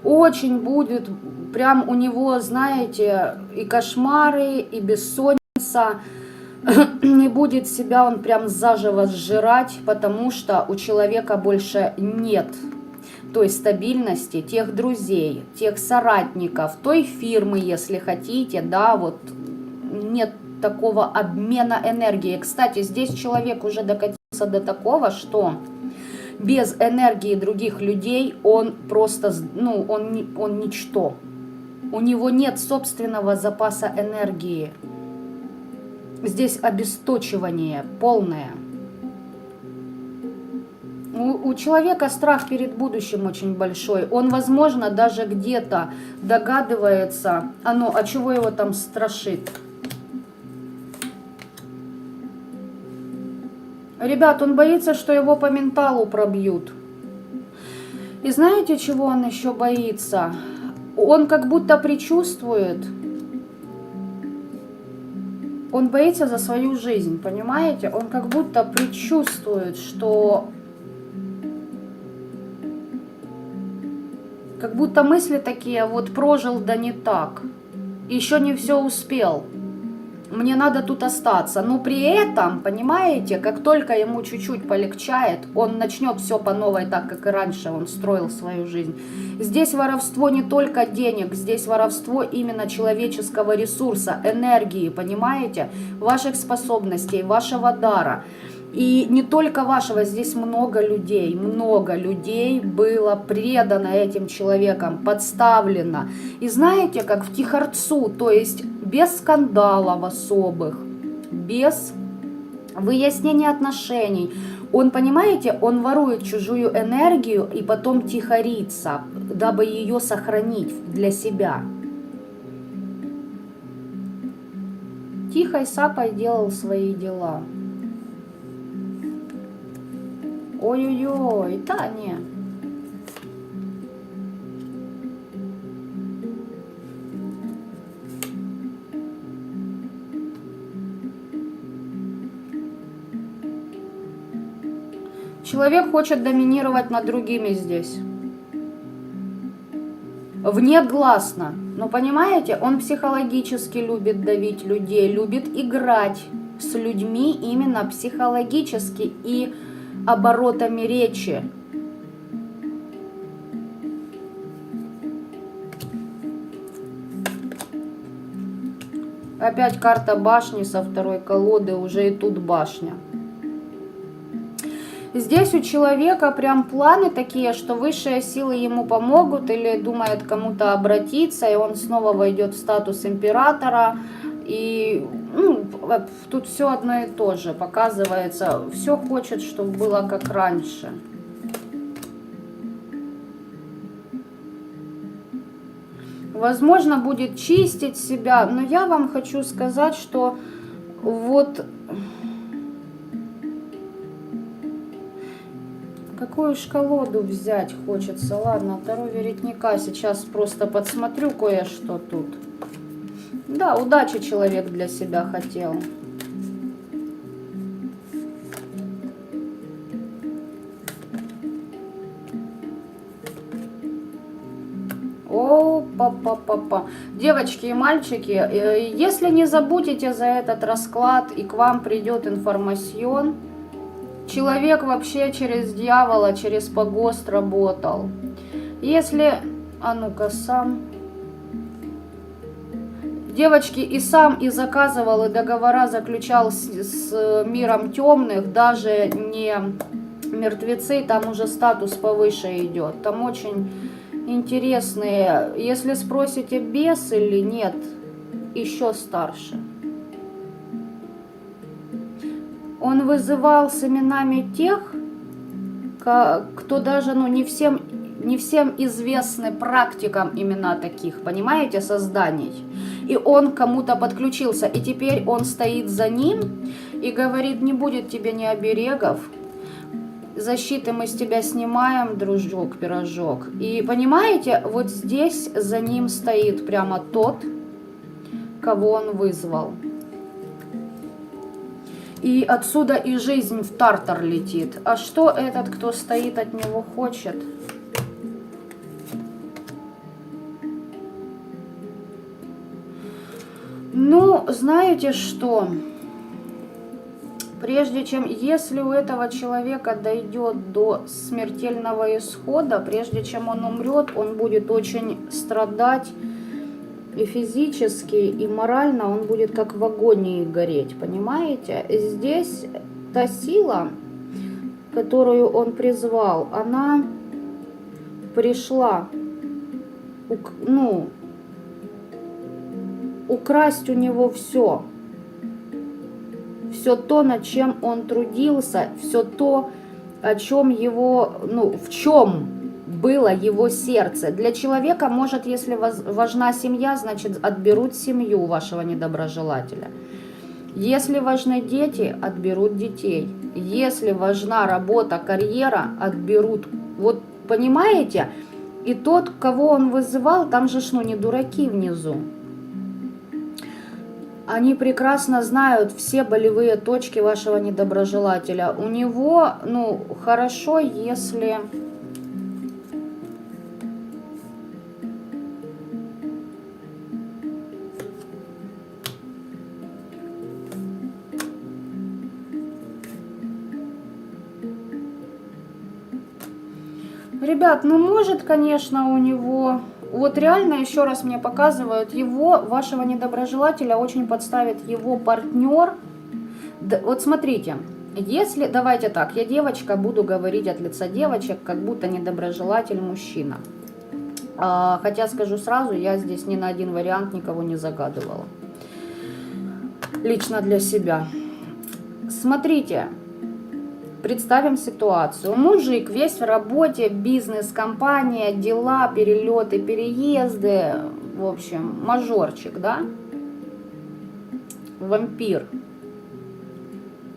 Очень будет, прям у него, знаете, и кошмары, и бессонница. Не будет себя он прям заживо сжирать, потому что у человека больше нет той стабильности, тех друзей, тех соратников, той фирмы, если хотите, да, вот нет такого обмена энергии. Кстати, здесь человек уже докатился до такого, что без энергии других людей он просто, ну, он ничто. У него нет собственного запаса энергии. Здесь обесточивание полное. У человека страх перед будущим очень большой. Он, возможно, даже где-то догадывается, а чего его там страшит. Ребят, он боится, что его по менталу пробьют. И знаете, чего он еще боится? Он как будто предчувствует. Он боится за свою жизнь, понимаете? Он как будто предчувствует, что... Как будто мысли такие, вот прожил, да не так. Еще не все успел. Мне надо тут остаться. Но при этом, понимаете, как только ему чуть-чуть полегчает, он начнет все по новой, так как и раньше он строил свою жизнь. Здесь воровство не только денег, здесь воровство именно человеческого ресурса, энергии, понимаете, ваших способностей, вашего дара. И не только вашего, здесь много людей было предано этим человеком, подставлено. И знаете, как втихарцу, то есть без скандалов особых, без выяснения отношений. Он, понимаете, он ворует чужую энергию и потом тихорится, дабы ее сохранить для себя. Тихой сапой делал свои дела. Ой-ой-ой, да не. Человек хочет доминировать над другими здесь. Внегласно. Но понимаете, он психологически любит давить людей, любит играть с людьми именно психологически и оборотами речи. Опять карта башни со второй колоды, уже и тут башня. Здесь у человека прям планы такие, что высшие силы ему помогут или думает кому-то обратиться, и он снова войдет в статус императора. И тут все одно и то же показывается. Все хочет, чтобы было как раньше. Возможно, будет чистить себя. Но я вам хочу сказать, что вот... Какую ж колоду взять хочется? Ладно, Таро Веретника сейчас просто подсмотрю кое-что тут. Да, удачи человек для себя хотел. О, папа. Девочки и мальчики, если не забудете за этот расклад и к вам придет информацион, человек вообще через дьявола, через погост работал. Если... А ну-ка, сам... Девочки, и сам и заказывал, и договора заключал с миром темных, даже не мертвецы, там уже статус повыше идет. Там очень интересные, если спросите, бес или нет, еще старше. Он вызывал с именами тех, кто даже, ну, не всем известны практикам имена таких, понимаете, созданий. И он кому-то подключился, и теперь он стоит за ним и говорит: не будет тебе ни оберегов, защиты мы с тебя снимаем, дружок, пирожок. И понимаете, вот здесь за ним стоит прямо тот, кого он вызвал. И отсюда и жизнь в тартар летит. А что этот, кто стоит, от него хочет? Ну, знаете что? Прежде чем, если у этого человека дойдет до смертельного исхода, прежде чем он умрет, он будет очень страдать и физически, и морально, он будет как в агонии гореть, понимаете? Здесь та сила, которую он призвал, она пришла, ну, украсть у него все. Все то, над чем он трудился, все то, о чем его, ну, в чем было его сердце. Для человека, может, если важна семья, значит, отберут семью вашего недоброжелателя. Если важны дети, отберут детей. Если важна работа, карьера, отберут. Вот понимаете? И тот, кого он вызывал, там же, ну, не дураки внизу. Они прекрасно знают все болевые точки вашего недоброжелателя. У него, ну, хорошо, если... Ребят, ну, может, конечно, у него... Вот реально, еще раз мне показывают, его, вашего недоброжелателя, очень подставит его партнер. Вот смотрите, если, давайте так, я девочка, буду говорить от лица девочек, как будто недоброжелатель мужчина. Хотя скажу сразу, я здесь ни на один вариант никого не загадывала. Лично для себя. Смотрите. Представим ситуацию. Мужик весь в работе, бизнес, компания, дела, перелеты, переезды. В общем, мажорчик, да? Вампир.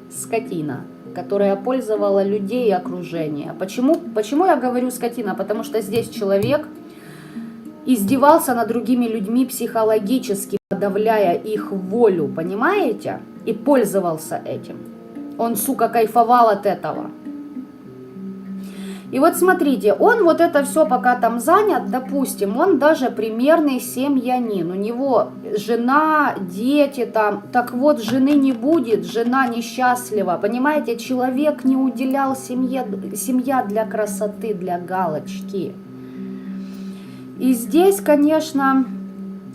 Скотина, которая пользовала людей и окружение. Почему я говорю скотина? Потому что здесь человек издевался над другими людьми психологически, подавляя их волю, понимаете? И пользовался этим. Он, сука, кайфовал от этого. И вот смотрите, он вот это все пока там занят, допустим, он даже примерный семьянин. У него жена, дети там. Так вот, жены не будет, жена несчастлива. Понимаете, человек не уделял семья для красоты, для галочки. И здесь, конечно...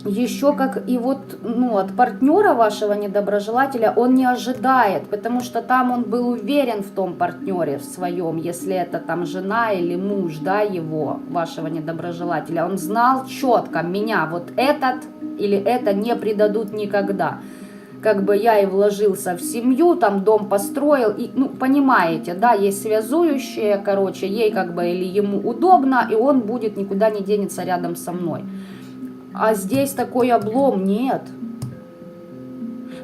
Еще как и вот, ну, от партнера вашего недоброжелателя он не ожидает, потому что там он был уверен в том партнере в своем, если это там жена или муж, да, его, вашего недоброжелателя. Он знал четко, меня вот этот или это не предадут никогда. Как бы я и вложился в семью, там дом построил, и, ну, понимаете, да, есть связующие, короче, ей как бы или ему удобно, и он будет никуда не денется рядом со мной. А здесь такой облом нет.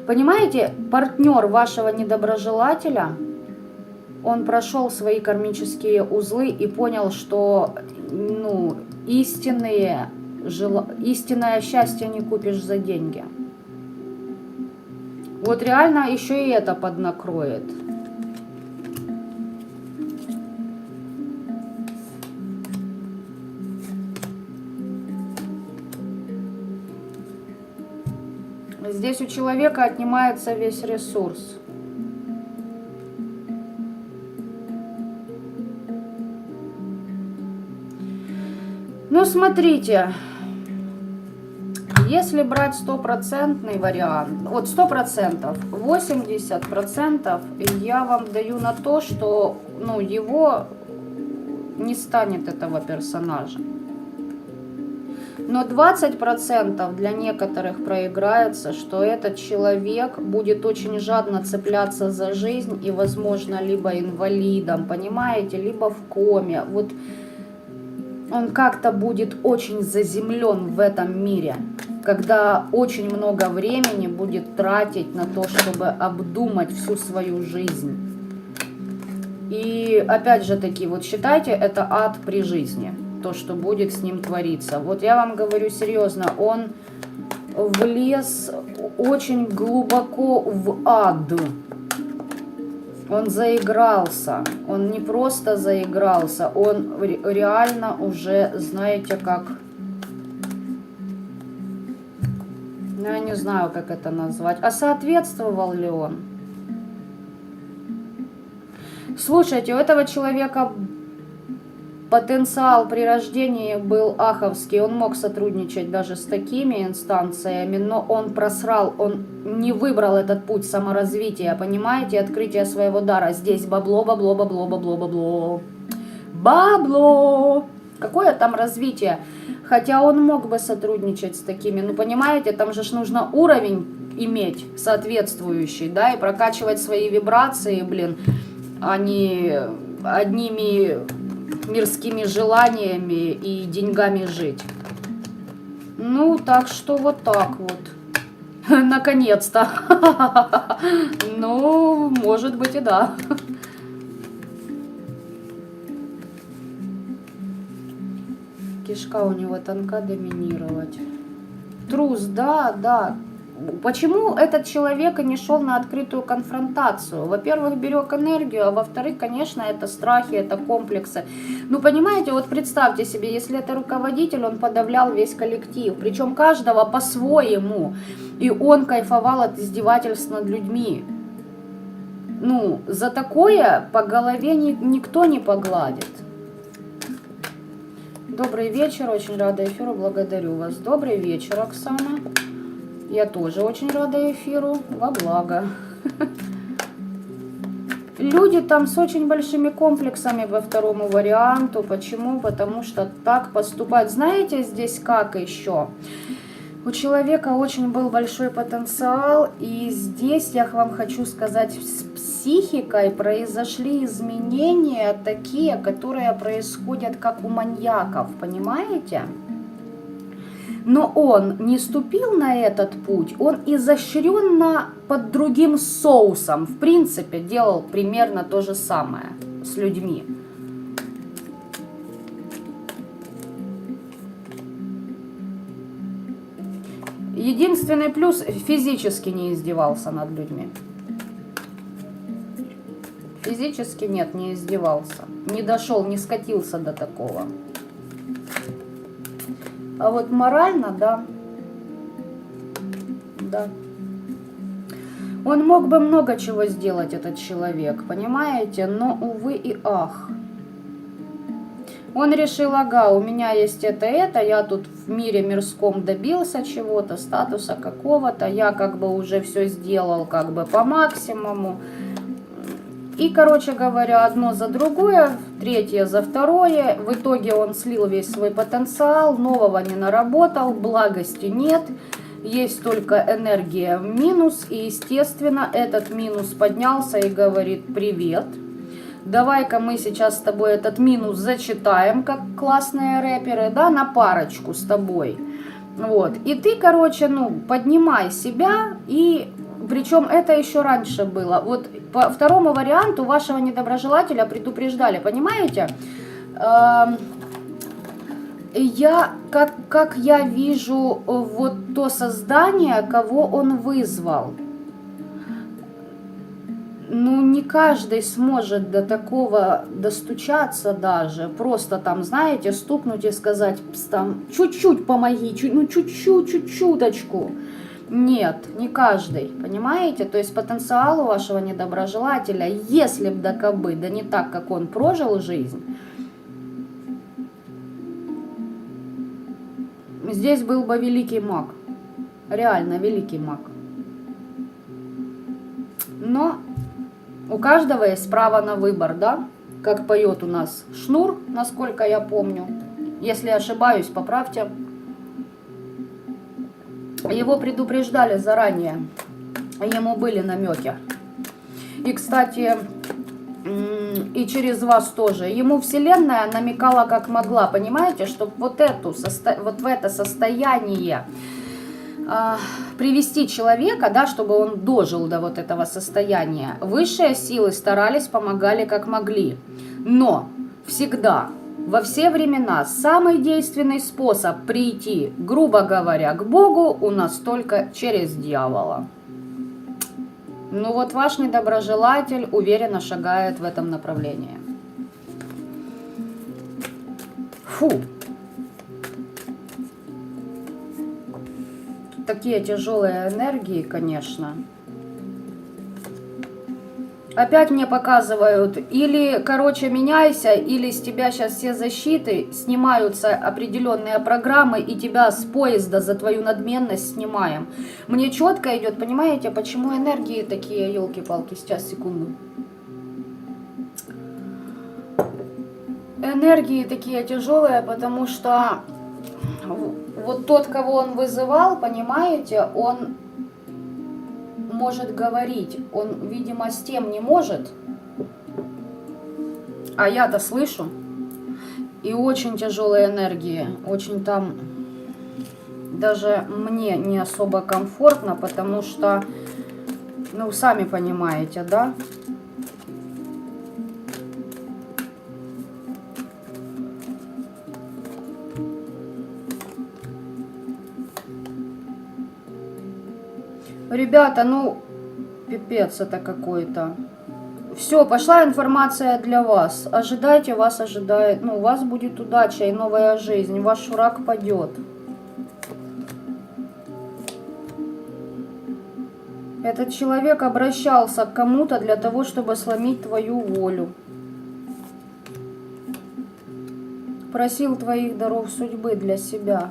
Понимаете, партнер вашего недоброжелателя, он прошел свои кармические узлы и понял, что, ну, истинное счастье не купишь за деньги. Вот реально еще и это поднакроет. Здесь у человека отнимается весь ресурс. Ну, смотрите, если брать стопроцентный вариант, вот 100%, 80% я вам даю на то, что, ну, его не станет, этого персонажа. Но 20% для некоторых проиграется, что этот человек будет очень жадно цепляться за жизнь и, возможно, либо инвалидом, понимаете, либо в коме. Вот он как-то будет очень заземлен в этом мире, когда очень много времени будет тратить на то, чтобы обдумать всю свою жизнь. И опять же таки, вот считайте, это ад при жизни, то, что будет с ним твориться. Вот я вам говорю серьезно, он влез очень глубоко в ад. Он заигрался, он не просто заигрался, он реально уже, знаете, как, ну, я не знаю, как это назвать, а соответствовал ли он? Слушайте, у этого человека потенциал при рождении был аховский, он мог сотрудничать даже с такими инстанциями, но он просрал, он не выбрал этот путь саморазвития, понимаете, открытия своего дара. Здесь бабло, бабло, бабло, бабло, бабло. Бабло! Какое там развитие? Хотя он мог бы сотрудничать с такими, ну понимаете, там же ж нужно уровень иметь соответствующий, да, и прокачивать свои вибрации, блин, а не одними мирскими желаниями и деньгами жить. Ну, так что вот так вот. Наконец-то. Ну, может быть и да. Кишка у него тонка, доминировать. Трус, да, да. Почему этот человек и не шел на открытую конфронтацию? Во-первых, берег энергию, а во-вторых, конечно, это страхи, это комплексы. Ну, понимаете, вот представьте себе, если это руководитель, он подавлял весь коллектив, причем каждого по-своему, и он кайфовал от издевательств над людьми. Ну, за такое по голове никто не погладит. Добрый вечер, очень рада эфиру, благодарю вас. Добрый вечер, Оксана. Я тоже очень рада эфиру, во благо. Люди там с очень большими комплексами по второму варианту. Почему? Потому что так поступают. Знаете, здесь как еще? У человека очень был большой потенциал, и здесь я вам хочу сказать, с психикой произошли изменения такие, которые происходят как у маньяков, понимаете? Но он не ступил на этот путь, он изощренно под другим соусом, в принципе, делал примерно то же самое с людьми. Единственный плюс, физически не издевался над людьми. Физически нет, не издевался. Не дошел, не скатился до такого. А вот морально, да. Да. Он мог бы много чего сделать, этот человек, понимаете? Но, увы и ах. Он решил, ага, у меня есть это, я тут в мире мирском добился чего-то, статуса какого-то, я как бы уже все сделал как бы по максимуму. И, короче говоря, одно за другое, третье за второе. В итоге он слил весь свой потенциал, нового не наработал, благости нет. Есть только энергия в минус. И, естественно, этот минус поднялся и говорит: привет. Давай-ка мы сейчас с тобой этот минус зачитаем, как классные рэперы, да, на парочку с тобой. Вот. И ты, короче, ну, поднимай себя и... Причем это еще раньше было. Вот по второму варианту вашего недоброжелателя предупреждали, понимаете? Я, как я вижу вот то создание, кого он вызвал. Ну, не каждый сможет до такого достучаться даже. Просто там, знаете, стукнуть и сказать, там, чуть-чуть помоги, ну, чуть-чуточку. Нет, не каждый, понимаете? То есть потенциал у вашего недоброжелателя, если б да кабы, да не так, как он прожил жизнь, здесь был бы великий маг. Реально великий маг. Но у каждого есть право на выбор, да? Как поет у нас Шнур, насколько я помню. Если ошибаюсь, поправьте. Его предупреждали заранее. Ему были намеки. И, кстати, и через вас тоже. Ему Вселенная намекала как могла, понимаете, чтобы вот в это состояние привести человека, да, чтобы он дожил до вот этого состояния. Высшие силы старались, помогали как могли. Но всегда, во все времена, самый действенный способ прийти, грубо говоря, к Богу у нас только через дьявола. Ну вот ваш недоброжелатель уверенно шагает в этом направлении. Фу. Такие тяжелые энергии, конечно. Опять мне показывают, или, короче, меняйся, или с тебя сейчас все защиты, снимаются определенные программы, и тебя с поезда за твою надменность снимаем. Мне четко идет, понимаете, почему энергии такие, елки-палки, сейчас, секунду. Энергии такие тяжелые, потому что вот тот, кого он вызывал, понимаете, он может говорить, он, видимо, с тем не может, а я-то слышу, и очень тяжелые энергии, очень там, даже мне не особо комфортно, потому что, ну, сами понимаете, да? Ребята, ну, пипец это какой-то. Все, пошла информация для вас. Ожидайте, вас ожидает, ну, у вас будет удача и новая жизнь. Ваш враг падет. Этот человек обращался к кому-то для того, чтобы сломить твою волю. Просил твоих даров судьбы для себя.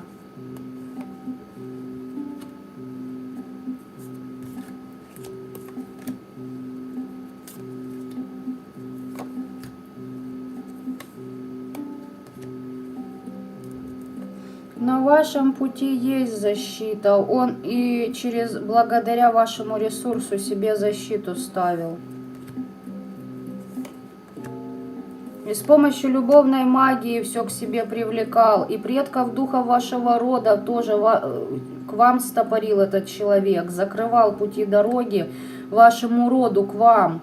На вашем пути есть защита. Он и благодаря вашему ресурсу себе защиту ставил. И с помощью любовной магии все к себе привлекал. И предков духа вашего рода тоже к вам стопорил этот человек. Закрывал пути дороги вашему роду к вам.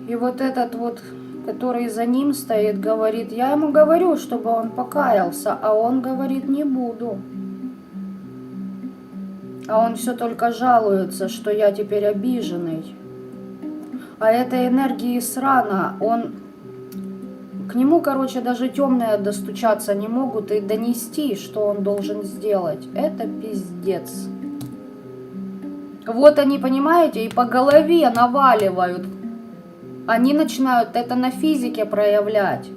И вот этот вот, который за ним стоит, говорит, я ему говорю, чтобы он покаялся, а он говорит, не буду. А он все только жалуется, что я теперь обиженный. А этой энергии срано, к нему, короче, даже темные достучаться не могут и донести, что он должен сделать. Это пиздец. Вот они, понимаете, и по голове наваливают. Они начинают это на физике проявлять.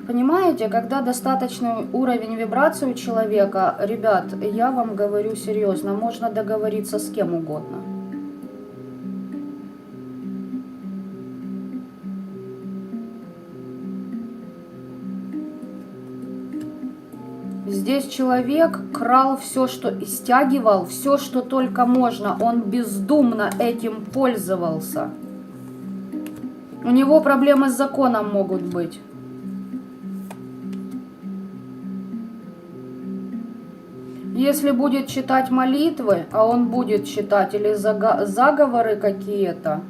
Понимаете, когда достаточный уровень вибрации у человека, ребят, я вам говорю серьезно, можно договориться с кем угодно. Здесь человек крал все, что стягивал, все, что только можно. Он бездумно этим пользовался. У него проблемы с законом могут быть. Если будет читать молитвы, а он будет читать, или заговоры какие-то,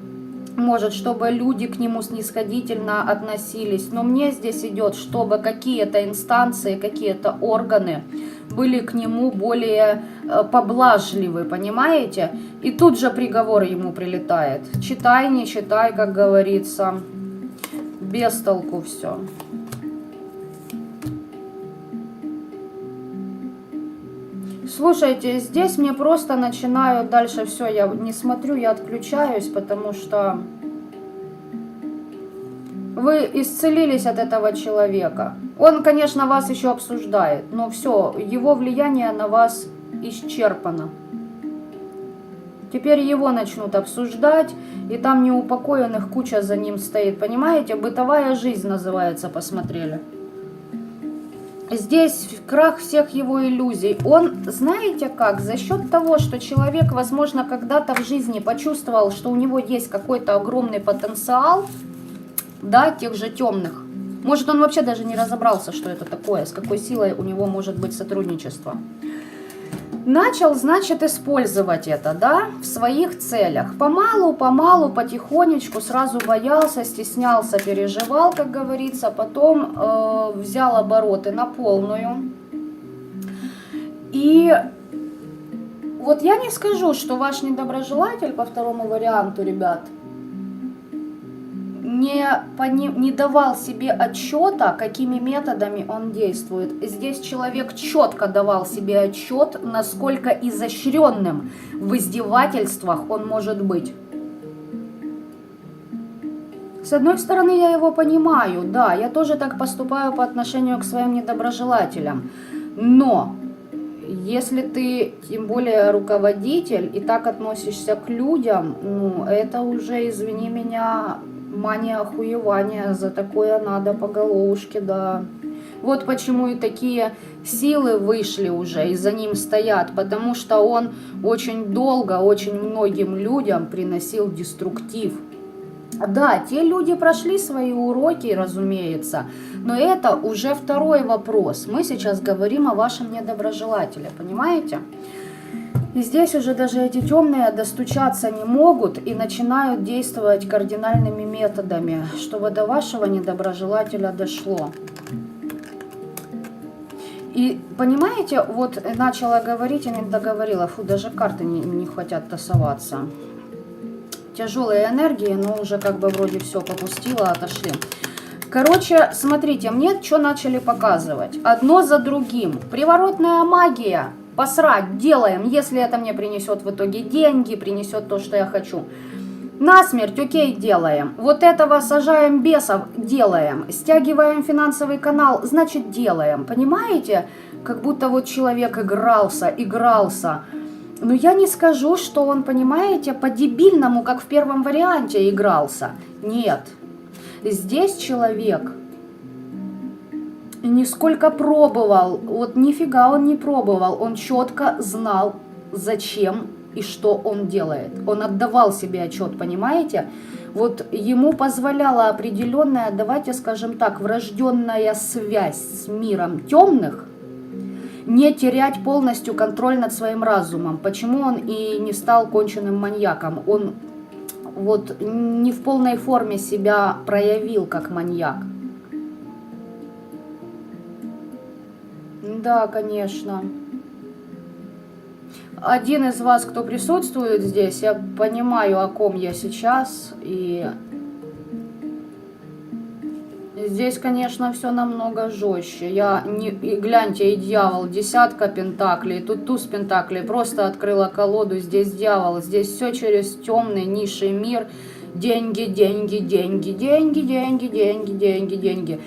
может, чтобы люди к нему снисходительно относились. Но мне здесь идет, чтобы какие-то инстанции, какие-то органы были к нему более поблажливы, понимаете? И тут же приговор ему прилетает. Читай, не читай, как говорится, без толку все. Слушайте, здесь мне просто начинают дальше все, я не смотрю, я отключаюсь, потому что вы исцелились от этого человека. Он, конечно, вас еще обсуждает, но все, его влияние на вас исчерпано. Теперь его начнут обсуждать, и там неупокоенных куча за ним стоит. Понимаете, бытовая жизнь называется, посмотрели. Здесь крах всех его иллюзий. Он, знаете как, за счет того, что человек, возможно, когда-то в жизни почувствовал, что у него есть какой-то огромный потенциал, да, тех же темных. Может, он вообще даже не разобрался, что это такое, с какой силой у него может быть сотрудничество. Начал, значит, использовать это, да, в своих целях. Помалу, потихонечку, сразу боялся, стеснялся, переживал, как говорится. Потом взял обороты на полную. И вот я не скажу, что ваш недоброжелатель по второму варианту, ребят, не давал себе отчета, какими методами он действует. Здесь человек четко давал себе отчет, насколько изощренным в издевательствах он может быть. С одной стороны, я его понимаю, да, я тоже так поступаю по отношению к своим недоброжелателям. Но если ты, тем более, руководитель и так относишься к людям, ну, это уже, извини меня, мания охуевания, за такое надо по головушке, да. Вот почему и такие силы вышли уже и за ним стоят, потому что он очень долго, очень многим людям приносил деструктив. Да, те люди прошли свои уроки, разумеется, но это уже второй вопрос. Мы сейчас говорим о вашем недоброжелателе, понимаете? И здесь уже даже эти темные достучаться не могут и начинают действовать кардинальными методами, чтобы до вашего недоброжелателя дошло. И понимаете, вот начала говорить и не договорила, фу, даже карты не хотят тасоваться. Тяжелые энергии, но уже как бы вроде все попустило, отошли. Короче, смотрите, мне что начали показывать. Одно за другим. Приворотная магия. Посрать, делаем, если это мне принесет в итоге деньги, принесет то, что я хочу. Насмерть, окей, делаем. Вот этого сажаем бесов, делаем. Стягиваем финансовый канал, значит делаем. Понимаете? Как будто вот человек игрался. Но я не скажу, что он, понимаете, по-дебильному, как в первом варианте игрался. Нет. Здесь человек нисколько пробовал, вот нифига он не пробовал, он четко знал, зачем и что он делает. Он отдавал себе отчет, понимаете? Вот ему позволяла определенная, давайте скажем так, врожденная связь с миром темных, не терять полностью контроль над своим разумом. Почему он и не стал конченным маньяком? Он вот не в полной форме себя проявил как маньяк. Да, конечно. Один из вас, кто присутствует здесь, я понимаю, о ком я сейчас. И здесь, конечно, все намного жестче. И гляньте, и дьявол, десятка пентаклей, тут туз пентаклей. Просто открыла колоду, здесь дьявол. Здесь все через темный, низший мир. Деньги, деньги, деньги, деньги, деньги, деньги, деньги, деньги.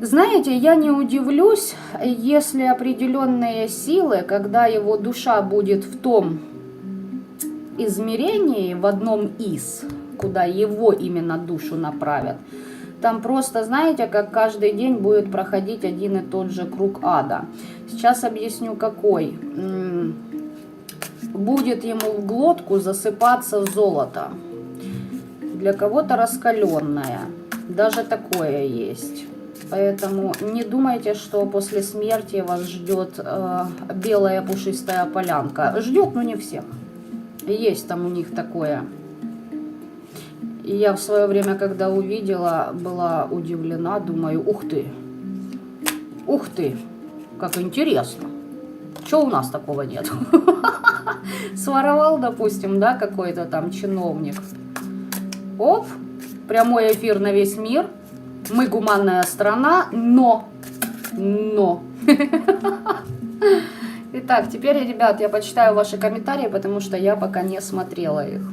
Знаете, я не удивлюсь, если определенные силы, когда его душа будет в том измерении, в одном из, куда его именно душу направят, там просто, знаете, как каждый день будет проходить один и тот же круг ада. Сейчас объясню, какой. Будет ему в глотку засыпаться золото. Для кого-то раскаленное. Даже такое есть. Поэтому не думайте, что после смерти вас ждет белая пушистая полянка. Ждет, но не всех. Есть там у них такое. И я в свое время, когда увидела, была удивлена. Думаю, ух ты, как интересно. Чего у нас такого нет? Своровал, допустим, да, какой-то там чиновник. Оп, прямой эфир на весь мир. Мы гуманная страна, но. Итак, теперь, ребят, я почитаю ваши комментарии, потому что я пока не смотрела их.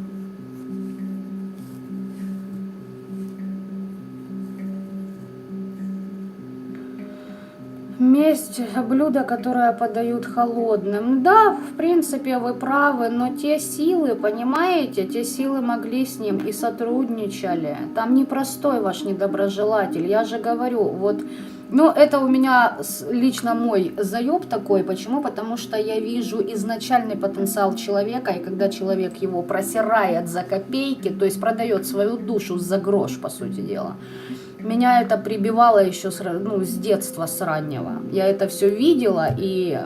Месть — блюдо, которое подают холодным. Да, в принципе, вы правы, но те силы, понимаете, те силы могли с ним и сотрудничали. Там непростой ваш недоброжелатель, я же говорю, вот. Ну, это у меня лично мой заеб такой. Почему? Потому что я вижу изначальный потенциал человека, и когда человек его просирает за копейки, то есть продает свою душу за грош, по сути дела, меня это прибивало еще с детства, с раннего. Я это все видела, и,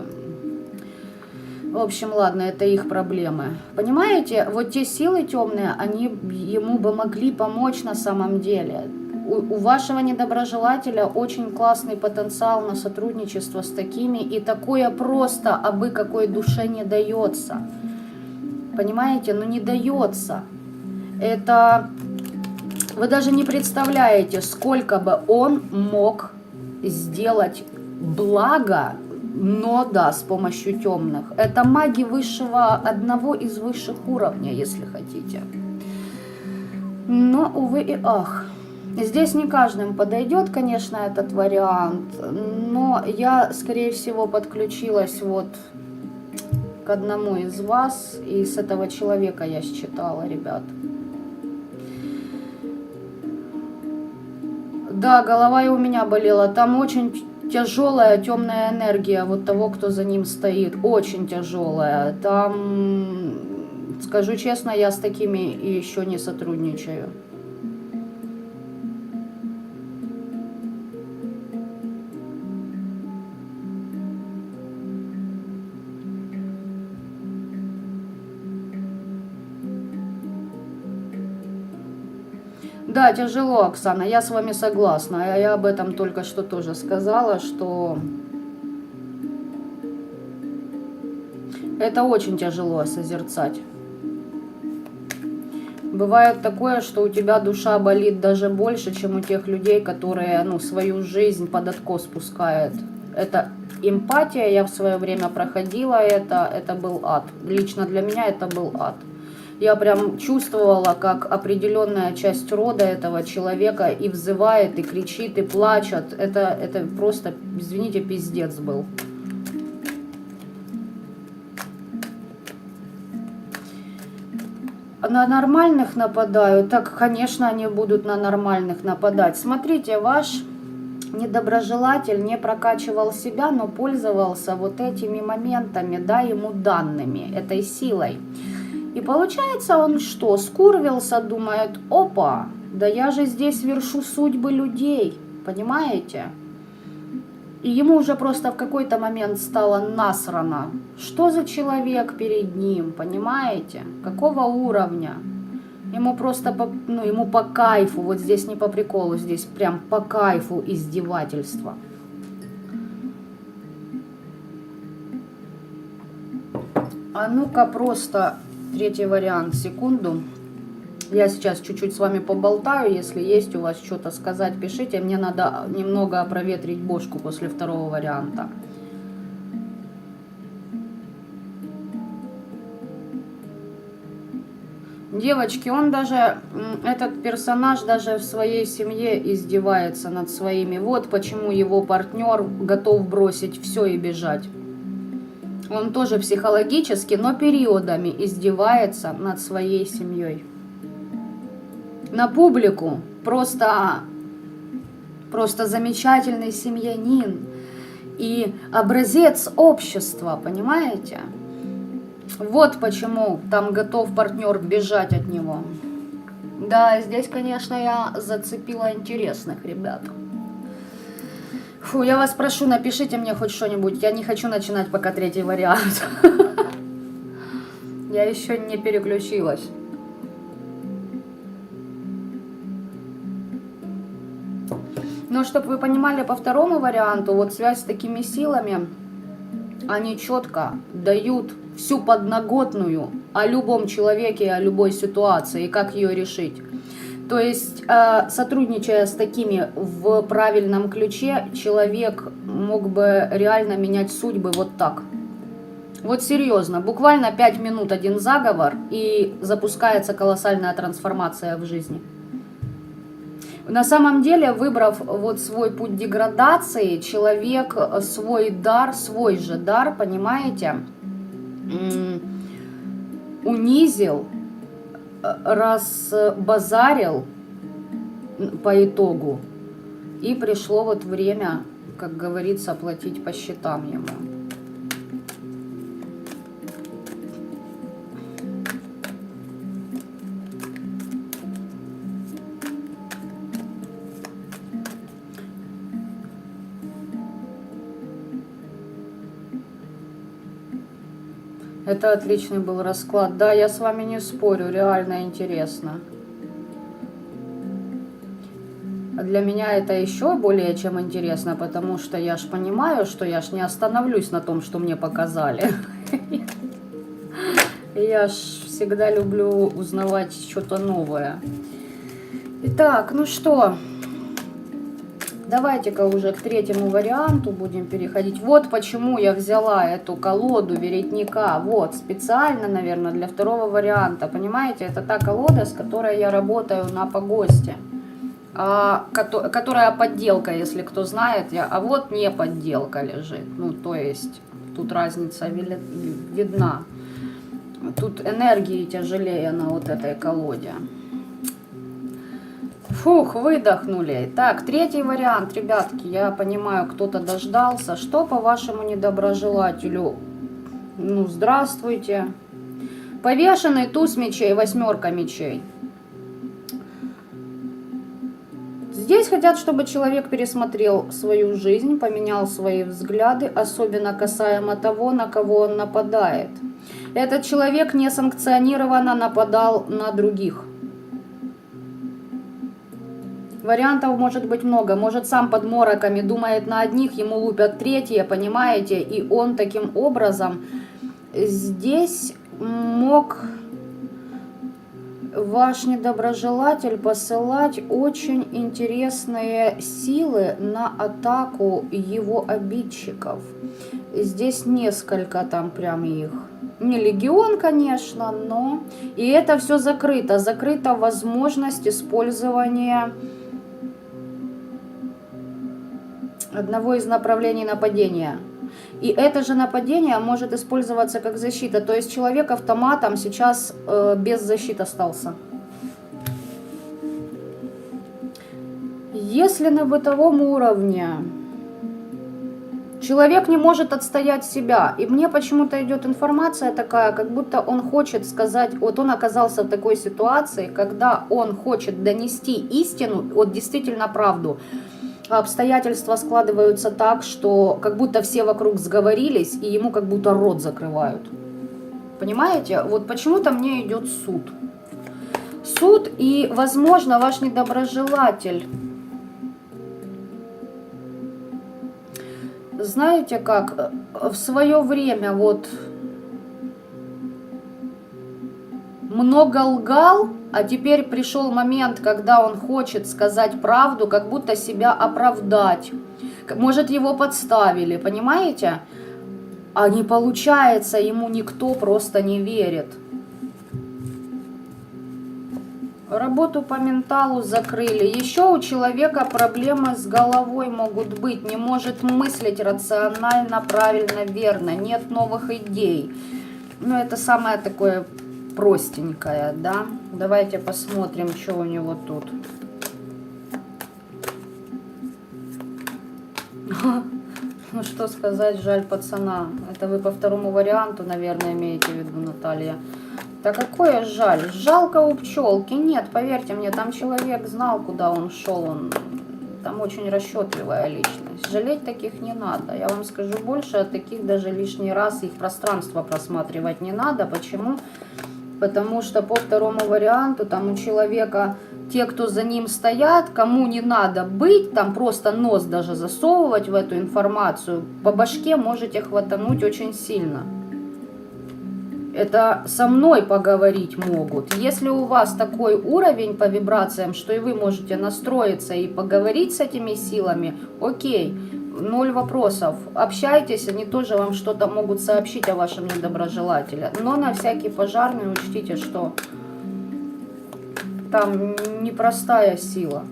в общем, ладно, это их проблемы. Понимаете, вот те силы темные, они ему бы могли помочь на самом деле. У вашего недоброжелателя очень классный потенциал на сотрудничество с такими, и такое просто абы какой душе не дается. Понимаете, ну не дается. Это... Вы даже не представляете, сколько бы он мог сделать блага, но да, с помощью темных. Это маги одного из высших уровней, если хотите. Но, увы и ах. Здесь не каждым подойдет, конечно, этот вариант, но я, скорее всего, подключилась вот к одному из вас, и с этого человека я считала, ребят. Да, голова и у меня болела. Там очень тяжелая темная энергия вот того, кто за ним стоит. Очень тяжелая. Там, скажу честно, я с такими еще не сотрудничаю. Да, тяжело, Оксана, я с вами согласна. Я об этом только что тоже сказала, что это очень тяжело созерцать. Бывает такое, что у тебя душа болит даже больше, чем у тех людей, которые, свою жизнь под откос спускают. Это эмпатия, я в свое время проходила это был ад. Лично для меня это был ад. Я прям чувствовала, как определенная часть рода этого человека и взывает, и кричит, и плачет. Это просто, извините, пиздец был. На нормальных нападают? Так, конечно, они будут на нормальных нападать. Смотрите, ваш недоброжелатель не прокачивал себя, но пользовался вот этими моментами, да, ему данными, этой силой. И получается, он что, скурвился, думает, опа, да я же здесь вершу судьбы людей, понимаете? И ему уже просто в какой-то момент стало насрано, что за человек перед ним, понимаете? Какого уровня? Ему просто, ему по кайфу, вот здесь не по приколу, здесь прям по кайфу издевательства. А ну-ка просто... Третий вариант, секунду. Я сейчас чуть-чуть с вами поболтаю. Если есть у вас что-то сказать, пишите. Мне надо немного проветрить бошку после второго варианта. Девочки, этот персонаж даже в своей семье издевается над своими. Вот почему его партнер готов бросить все и бежать. Он тоже психологически, но периодами издевается над своей семьей. На публику просто замечательный семьянин и образец общества, понимаете? Вот почему там готов партнер бежать от него. Да, здесь, конечно, я зацепила интересных ребят. Фу, я вас прошу, напишите мне хоть что-нибудь. Я не хочу начинать пока третий вариант. Я еще не переключилась. Но чтобы вы понимали, по второму варианту, вот связь с такими силами, они четко дают всю подноготную о любом человеке, о любой ситуации и как ее решить. То есть, сотрудничая с такими в правильном ключе, человек мог бы реально менять судьбы вот так. Вот серьезно, буквально 5 минут один заговор, и запускается колоссальная трансформация в жизни. На самом деле, выбрав вот свой путь деградации, человек свой дар, свой же дар, понимаете, унизил, разбазарил по итогу. И пришло вот время, как говорится, платить по счетам ему. Это отличный был расклад. Да, я с вами не спорю, реально интересно. А для меня это еще более чем интересно, потому что я ж понимаю, что я ж не остановлюсь на том, что мне показали. Я ж всегда люблю узнавать что-то новое. Итак, ну что... Давайте-ка уже к третьему варианту будем переходить. Вот почему я взяла эту колоду веретника. Вот, специально, наверное, для второго варианта. Понимаете, это та колода, с которой я работаю на погосте. Которая подделка, если кто знает. А вот не подделка лежит. Ну, то есть, тут разница видна. Тут энергии тяжелее на вот этой колоде. Фух, выдохнули. Так, третий вариант, ребятки, я понимаю, кто-то дождался. Что по вашему недоброжелателю? Ну, здравствуйте. Повешенный, туз мечей, восьмерка мечей. Здесь хотят, чтобы человек пересмотрел свою жизнь, поменял свои взгляды, особенно касаемо того, на кого он нападает. Этот человек несанкционированно нападал на других. Вариантов может быть много. Может, сам под мороками думает на одних, ему лупят третьи, понимаете? И он таким образом здесь мог ваш недоброжелатель посылать очень интересные силы на атаку его обидчиков. Здесь несколько там прям их. Не легион, конечно, но... И это все закрыто. Закрыта возможность использования... одного из направлений нападения. И это же нападение может использоваться как защита. То есть человек автоматом сейчас без защиты остался. Если на бытовом уровне человек не может отстоять себя, и мне почему-то идет информация такая, как будто он хочет сказать, вот он оказался в такой ситуации, когда он хочет донести истину, вот действительно правду, обстоятельства складываются так, что как будто все вокруг сговорились, и ему как будто рот закрывают. Понимаете? Вот почему-то мне идет суд. Суд, и, возможно, ваш недоброжелатель. Знаете как? В свое время вот много лгал, а теперь пришел момент, когда он хочет сказать правду, как будто себя оправдать. Может, его подставили, понимаете? А не получается, ему никто просто не верит. Работу по менталу закрыли. Еще у человека проблемы с головой могут быть. Не может мыслить рационально, правильно, верно. Нет новых идей. Ну, это самое такое простенькое, да? Давайте посмотрим, что у него тут. Ну, что сказать, жаль пацана. Это вы по второму варианту, наверное, имеете в виду, Наталья. Да какое жаль? Жалко у пчелки. Нет, поверьте мне, там человек знал, куда он шел. Он там очень расчетливая личность. Жалеть таких не надо. Я вам скажу больше, от таких даже лишний раз их пространство просматривать не надо. Почему? Потому что по второму варианту там у человека те, кто за ним стоят, кому не надо быть, там просто нос даже засовывать в эту информацию, по башке можете хватануть очень сильно. Это со мной поговорить могут. Если у вас такой уровень по вибрациям, что и вы можете настроиться и поговорить с этими силами, окей, 0 вопросов. Общайтесь, они тоже вам что-то могут сообщить о вашем недоброжелателе. Но на всякий пожарный учтите, что там непростая сила.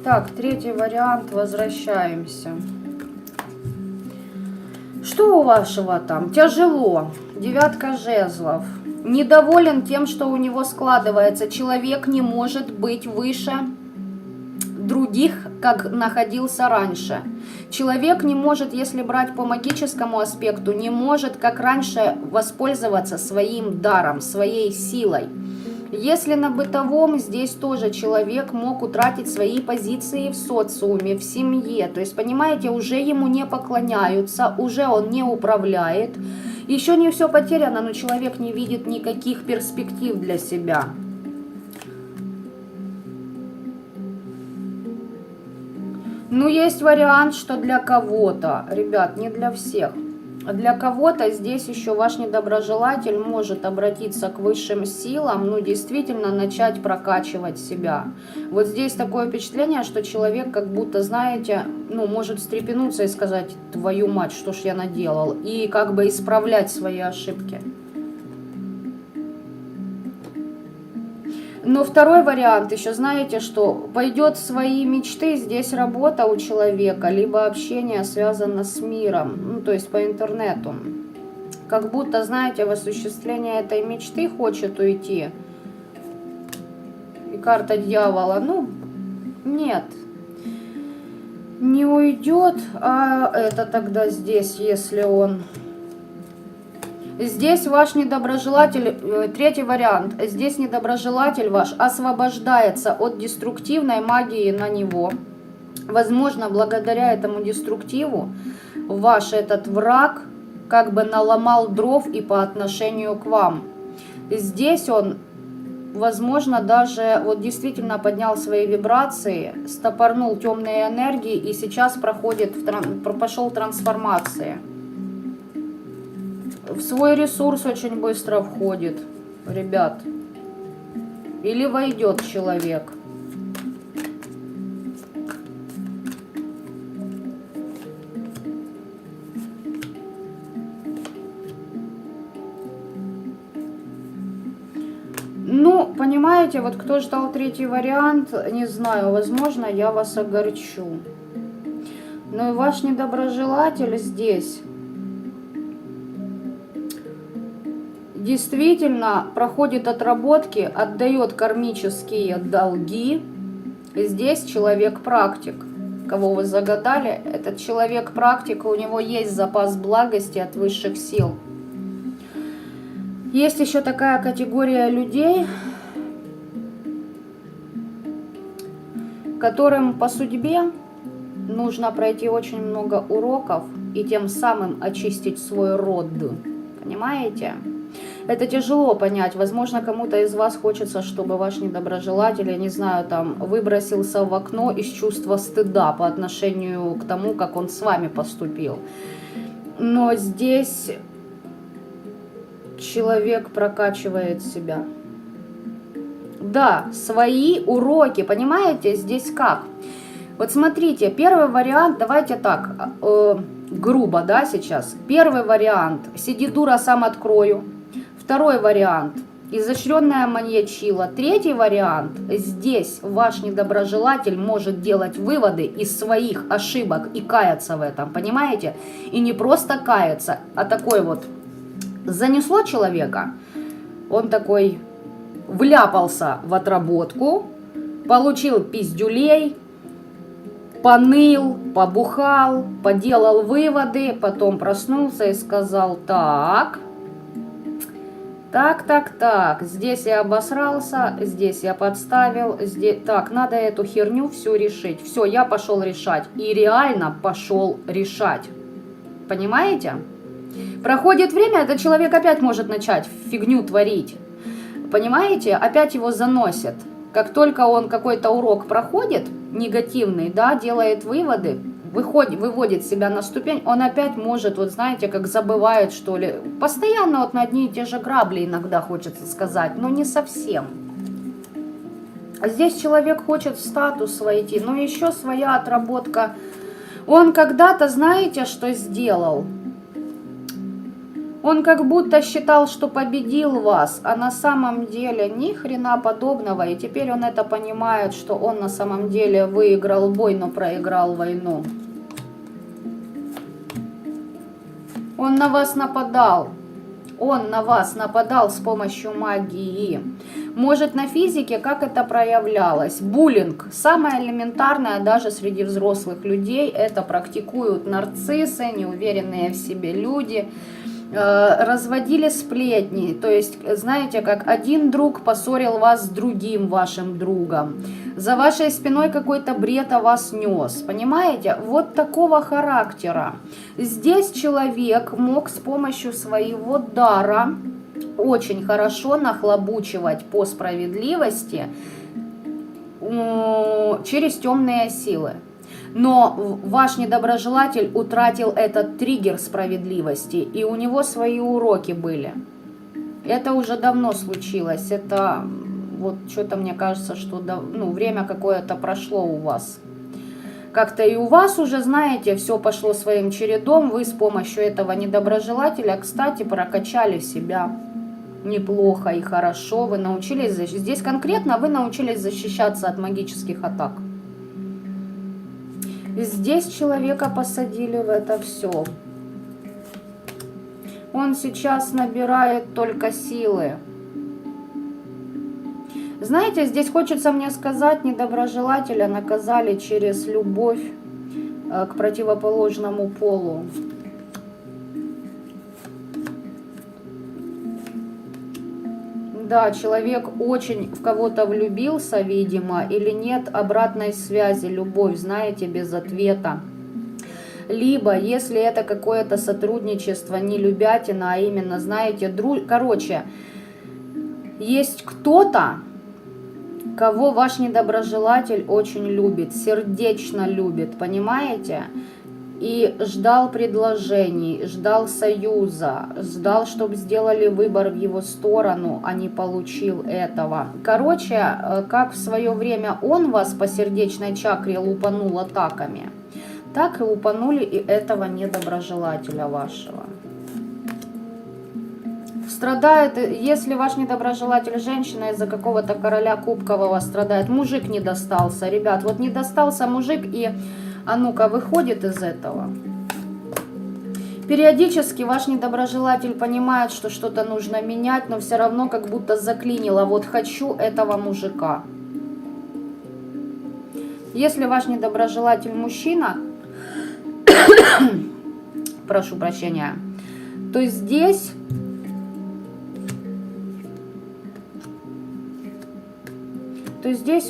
Так, третий вариант, возвращаемся. Что у вашего там? Тяжело. Девятка жезлов. Недоволен тем, что у него складывается. Человек не может быть выше других, как находился раньше. Человек не может, если брать по магическому аспекту, не может, как раньше, воспользоваться своим даром, своей силой. Если на бытовом, здесь тоже человек мог утратить свои позиции в социуме, в семье. То есть, понимаете, уже ему не поклоняются, уже он не управляет. Еще не все потеряно, но человек не видит никаких перспектив для себя. Ну, есть вариант, что для кого-то, ребят, не для всех. Для кого-то здесь еще ваш недоброжелатель может обратиться к высшим силам, ну, действительно начать прокачивать себя. Вот здесь такое впечатление, что человек как будто, знаете, ну, может встрепенуться и сказать: твою мать, что ж я наделал, и как бы исправлять свои ошибки. Но второй вариант, еще знаете, что пойдет в свои мечты, здесь работа у человека, либо общение связано с миром, ну, то есть по интернету. Как будто, знаете, в осуществление этой мечты хочет уйти. И карта дьявола, ну, нет, не уйдет, а это тогда здесь, если он... Здесь ваш недоброжелатель, третий вариант, здесь недоброжелатель ваш освобождается от деструктивной магии на него. Возможно, благодаря этому деструктиву ваш этот враг как бы наломал дров и по отношению к вам. Здесь он, возможно, даже вот действительно поднял свои вибрации, стопорнул темные энергии и сейчас пошел трансформации. В свой ресурс очень быстро входит, ребят. Или войдет человек. Ну, понимаете, вот кто ждал третий вариант, не знаю, возможно, я вас огорчу. Но и ваш недоброжелатель здесь... действительно проходит отработки, отдает кармические долги. Здесь человек-практик. Кого вы загадали, этот человек-практик, у него есть запас благости от высших сил. Есть еще такая категория людей, которым по судьбе нужно пройти очень много уроков и тем самым очистить свой род. Понимаете? Это тяжело понять. Возможно, кому-то из вас хочется, чтобы ваш недоброжелатель, я не знаю, там, выбросился в окно из чувства стыда по отношению к тому, как он с вами поступил. Но здесь человек прокачивает себя. Да, свои уроки, понимаете, здесь как? Вот смотрите, первый вариант, давайте так, грубо, да, сейчас. Первый вариант, сиди дура, сам открою. Второй вариант, изощренная маньячила. Третий вариант, здесь ваш недоброжелатель может делать выводы из своих ошибок и каяться в этом, понимаете? И не просто каяться, а такой вот, занесло человека, он такой вляпался в отработку, получил пиздюлей, поныл, побухал, поделал выводы, потом проснулся и сказал: так, здесь я обосрался, здесь я подставил, здесь... Так, надо эту херню всю решить. Все, я пошел решать. И реально пошел решать. Понимаете? Проходит время, этот человек опять может начать фигню творить. Понимаете? Опять его заносит. Как только он какой-то урок проходит, негативный, да, делает выводы, выводит себя на ступень, он опять может, вот знаете, как забывает, что ли. Постоянно вот на одни и те же грабли иногда хочется сказать, но не совсем. А здесь человек хочет в статус войти, но еще своя отработка. Он когда-то, знаете, что сделал? Он как будто считал, что победил вас, а на самом деле ни хрена подобного. И теперь он это понимает, что он на самом деле выиграл бой, но проиграл войну. Он на вас нападал. Он на вас нападал с помощью магии. Может, на физике, как это проявлялось? Буллинг. Самое элементарное даже среди взрослых людей. Это практикуют нарциссы, неуверенные в себе люди. Разводили сплетни. То есть, знаете, как один друг поссорил вас с другим вашим другом. За вашей спиной какой-то бред о вас нес. Понимаете? Вот такого характера. Здесь человек мог с помощью своего дара очень хорошо нахлобучивать по справедливости через темные силы. Но ваш недоброжелатель утратил этот триггер справедливости, и у него свои уроки были. Это уже давно случилось. Это вот что-то мне кажется, что время какое-то прошло у вас. Как-то и у вас уже, знаете, все пошло своим чередом. Вы с помощью этого недоброжелателя, кстати, прокачали себя неплохо и хорошо. Вы научились, здесь конкретно вы научились защищаться от магических атак. Здесь человека посадили в это все. Он сейчас набирает только силы. Знаете, здесь хочется мне сказать, недоброжелателя наказали через любовь к противоположному полу. Да, человек очень в кого-то влюбился, видимо, или нет обратной связи, любовь, знаете, без ответа. Либо, если это какое-то сотрудничество, не любятина, а именно, знаете, короче, есть кто-то, кого ваш недоброжелатель очень любит, сердечно любит, понимаете? И ждал предложений, ждал союза, ждал, чтобы сделали выбор в его сторону, а не получил этого. Короче, как в свое время он вас по сердечной чакре лупанул атаками, так и лупанули и этого недоброжелателя вашего. Страдает, если ваш недоброжелатель женщина, из-за какого-то короля кубкового страдает. Мужик не достался, ребят, вот не достался мужик, и а ну-ка выходит из этого. Периодически ваш недоброжелатель понимает, что что-то нужно менять, но все равно как будто заклинило. Вот хочу этого мужика. Если ваш недоброжелатель мужчина, прошу прощения, то здесь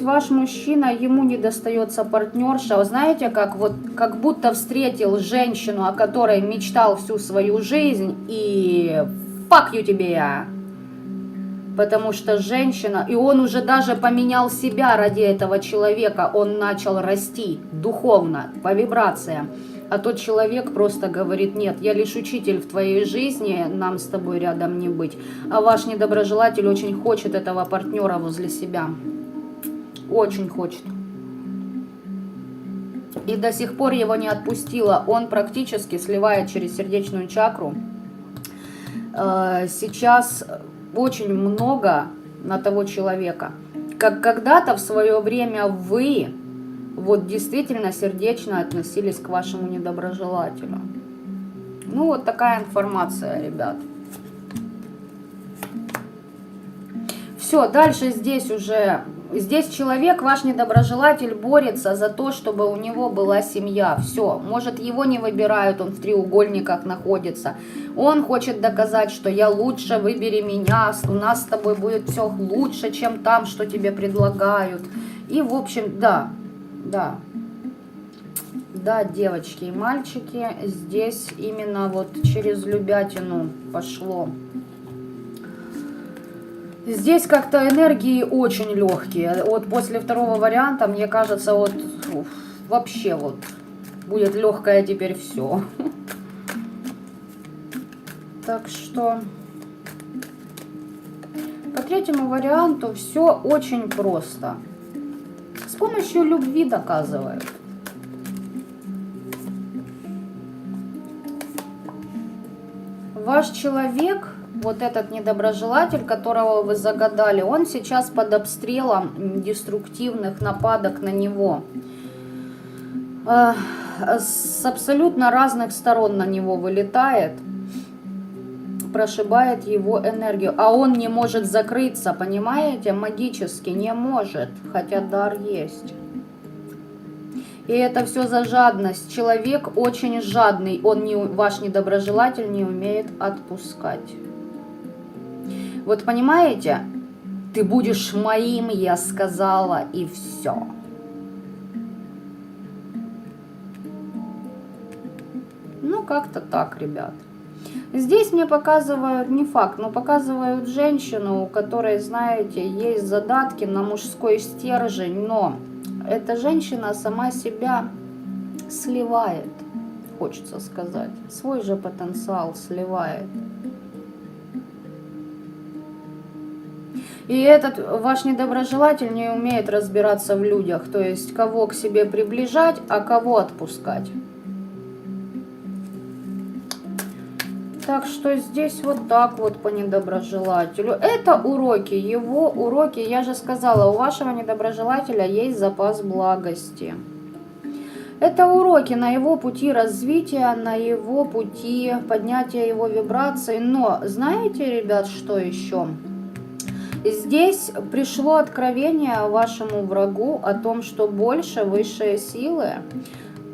ваш мужчина, ему не достается партнерша. Вы знаете, как будто встретил женщину, о которой мечтал всю свою жизнь, и fuck you тебе. Потому что женщина, и он уже даже поменял себя ради этого человека, он начал расти духовно, по вибрациям. А тот человек просто говорит: нет, я лишь учитель в твоей жизни, нам с тобой рядом не быть. А ваш недоброжелатель очень хочет этого партнера возле себя. Очень хочет. И до сих пор его не отпустила. Он практически сливает через сердечную чакру. Сейчас очень много на того человека. Как когда-то в свое время вы вот действительно сердечно относились к вашему недоброжелателю. Ну вот такая информация, ребят. Все, дальше здесь уже... Здесь человек, ваш недоброжелатель, борется за то, чтобы у него была семья. Все, может, его не выбирают, он в треугольниках находится. Он хочет доказать, что я лучше, выбери меня, у нас с тобой будет все лучше, чем там, что тебе предлагают. И, в общем, да, девочки и мальчики, здесь именно вот через любятину пошло. Здесь как-то энергии очень легкие. Вот после второго варианта, мне кажется, вот вообще вот будет легкое теперь все. Так что по третьему варианту все очень просто. С помощью любви доказывают. Ваш человек, вот этот недоброжелатель, которого вы загадали, он сейчас под обстрелом деструктивных нападок на него. С абсолютно разных сторон на него вылетает, прошибает его энергию. А он не может закрыться, понимаете? Магически не может, хотя дар есть. И это все за жадность. Человек очень жадный, ваш недоброжелатель не умеет отпускать. Вот понимаете? Ты будешь моим, я сказала, и все. Ну, как-то так, ребят. Здесь мне показывают, не факт, но показывают женщину, у которой, знаете, есть задатки на мужской стержень, но эта женщина сама себя сливает, хочется сказать. Свой же потенциал сливает. И этот ваш недоброжелатель не умеет разбираться в людях, то есть кого к себе приближать, а кого отпускать. Так что здесь вот так вот по недоброжелателю. Это уроки, его уроки. Я же сказала, у вашего недоброжелателя есть запас благости. Это уроки на его пути развития, на его пути поднятия его вибраций. Но знаете, ребят, что еще? Здесь пришло откровение вашему врагу о том, что больше высшие силы,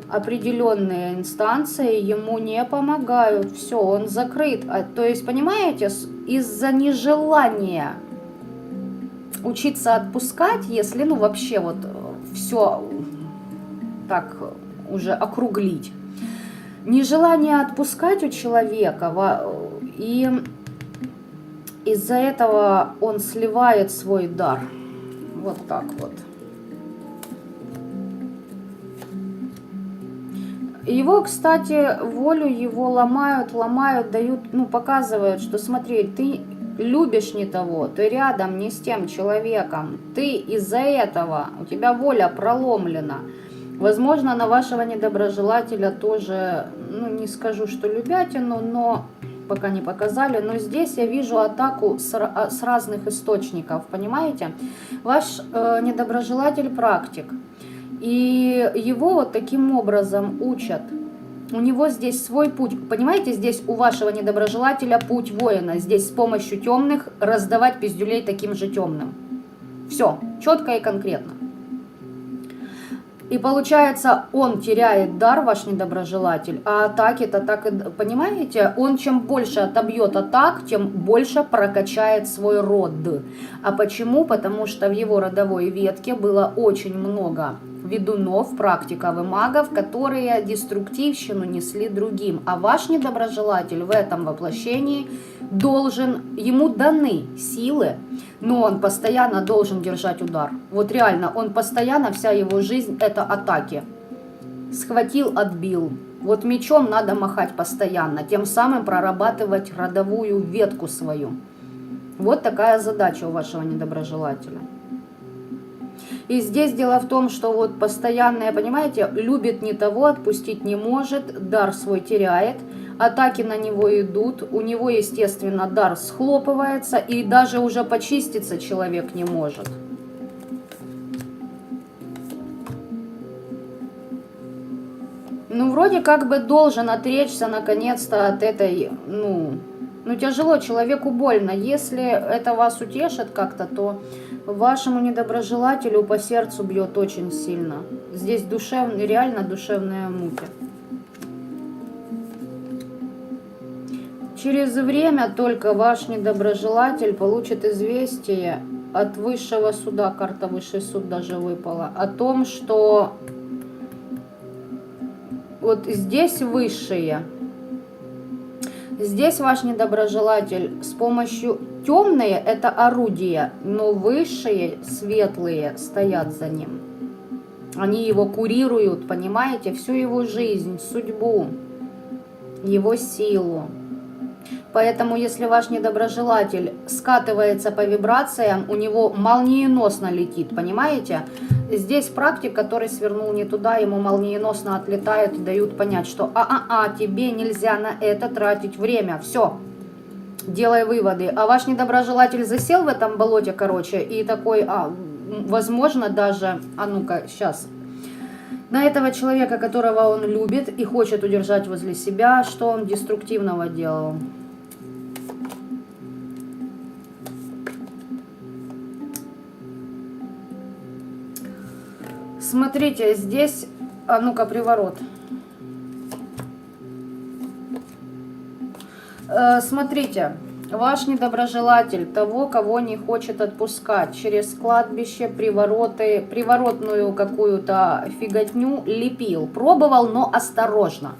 определенные инстанции ему не помогают. Все, он закрыт. То есть, понимаете, из-за нежелания учиться отпускать, если, ну, вообще вот все так уже округлить. Нежелание отпускать у человека, и из-за этого он сливает свой дар. Вот так вот. Его, кстати, волю его ломают, дают, ну, показывают, что смотри, ты любишь не того, ты рядом не с тем человеком, ты из-за этого, у тебя воля проломлена. Возможно, на вашего недоброжелателя тоже, ну, не скажу, что любятину, но пока не показали, но здесь я вижу атаку с разных источников, понимаете? Ваш недоброжелатель практик. И его вот таким образом учат. У него здесь свой путь. Понимаете, здесь у вашего недоброжелателя путь воина. Здесь с помощью темных раздавать пиздюлей таким же темным. Все, четко и конкретно. И получается, он теряет дар, ваш недоброжелатель, а атаки-то так и... Понимаете, он чем больше отобьет атак, тем больше прокачает свой род. А почему? Потому что в его родовой ветке было очень много ведунов, практиков и магов, которые деструктивщину несли другим. А ваш недоброжелатель в этом воплощении должен, ему даны силы, но он постоянно должен держать удар. Вот реально, он постоянно, вся его жизнь это атаки. Схватил, отбил. Вот мечом надо махать постоянно, тем самым прорабатывать родовую ветку свою. Вот такая задача у вашего недоброжелателя. И здесь дело в том, что вот постоянное, понимаете, любит не того, отпустить не может, дар свой теряет, атаки на него идут, у него, естественно, дар схлопывается, и даже уже почиститься человек не может. Ну, вроде как бы должен отречься, наконец-то, от этой, ну, тяжело, человеку больно. Если это вас утешит как-то, то вашему недоброжелателю по сердцу бьет очень сильно. Здесь реально душевная мука. Через время только ваш недоброжелатель получит известие от высшего суда, карта высший суд даже выпала, о том, что вот здесь высшие, здесь ваш недоброжелатель с помощью темные это орудия, но высшие, светлые стоят за ним. Они его курируют, понимаете, всю его жизнь, судьбу, его силу. Поэтому, если ваш недоброжелатель скатывается по вибрациям, у него молниеносно летит, понимаете? Здесь практик, который свернул не туда, ему молниеносно отлетают и дают понять, что тебе нельзя на это тратить время. Все, делай выводы. А ваш недоброжелатель засел в этом болоте, короче, и такой, возможно, даже, ну-ка, сейчас, на этого человека, которого он любит и хочет удержать возле себя, что он деструктивного делал. Смотрите, здесь, ну-ка, приворот. Смотрите, ваш недоброжелатель того, кого не хочет отпускать, через кладбище, привороты, приворотную какую-то фиготню лепил. Пробовал, но осторожно.